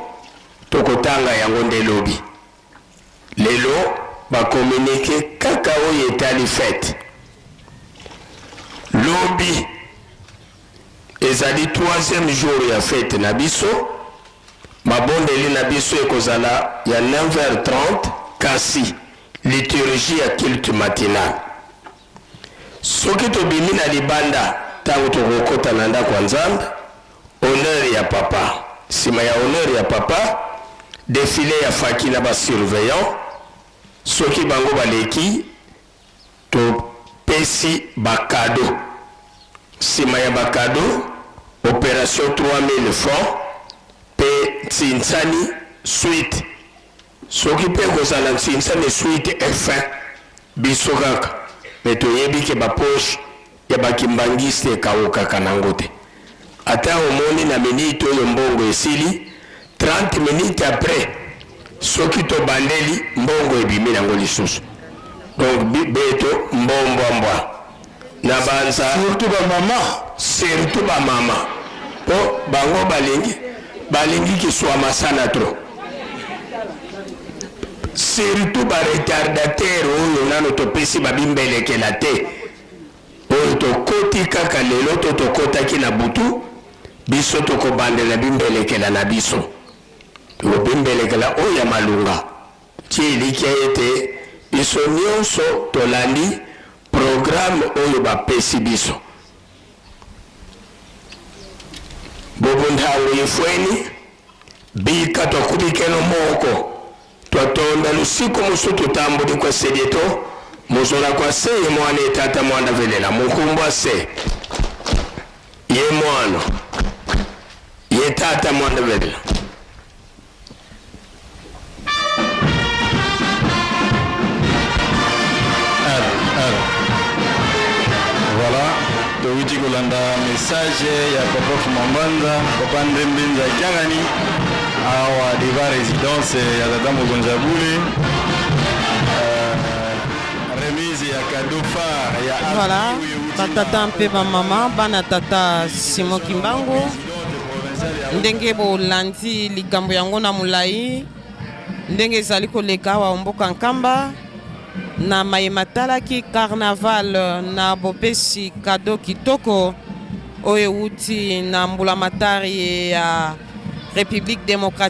tokotanga yango nde lobi. Lelo bakomunike kaka oyo etali fete. Lobi ezali 3e jour ya fete na biso. Mabondeli na biso ekozala ya 9h30 kasi liturgie ya culte matinal. Soki tobimi na libanda tango tokokota na ndako ya nzambe honneur ya papa. Sima ya honneur ya papa défilé ya faki na ba surveillant. Soki bango baleki topesi bakado. Sima ya bakado opération 3000 francs pe tsinsani suite. Soki pe kozala tsinsani suite F1 biso kaka meto yebi ke bapoche ya bakimbangiste kauka kanango te. Ata omoni na minute oyo mbongo esili 30 minutes après soki to bandeli mbongo ebimi nango lisusu. Donc beto mbombo mbwa na banza surtout ba mama po bango balingi kiswama sana tro. Surtout ba retardateur oyo nano topesi babimbelekela te oyo tokoti kaka lelo tokotaki na butu biso tokobandela bimbelekela na biso tobimbelekela oyo ya malunga tieliki ete biso nyonso tolandi programme oyo bapesi biso. Bobundango yifweni bika tokubikeno moko twatonda lusiku musu tutambuli kwa sedeto muzola kwa se ye mwana etata mwana velela mukumbwa se ye mwana ye tata mwana velela. Voilà, towiti kolanda message ya papa Fumambanza, papa Ndembenza Kiangani awa deva résidence ya tata Mokonza Bule. Remise ya cadeau phare ya voilà, batata mpe bamama bana tata Simon Kimbangu ndenge bolandi likambo yango na mulai ndenge ezali koleka wa mboka nkamba na mayema talaki carnaval na bopesi kado kitoko oyo euti na mbulamatari ya République démocratique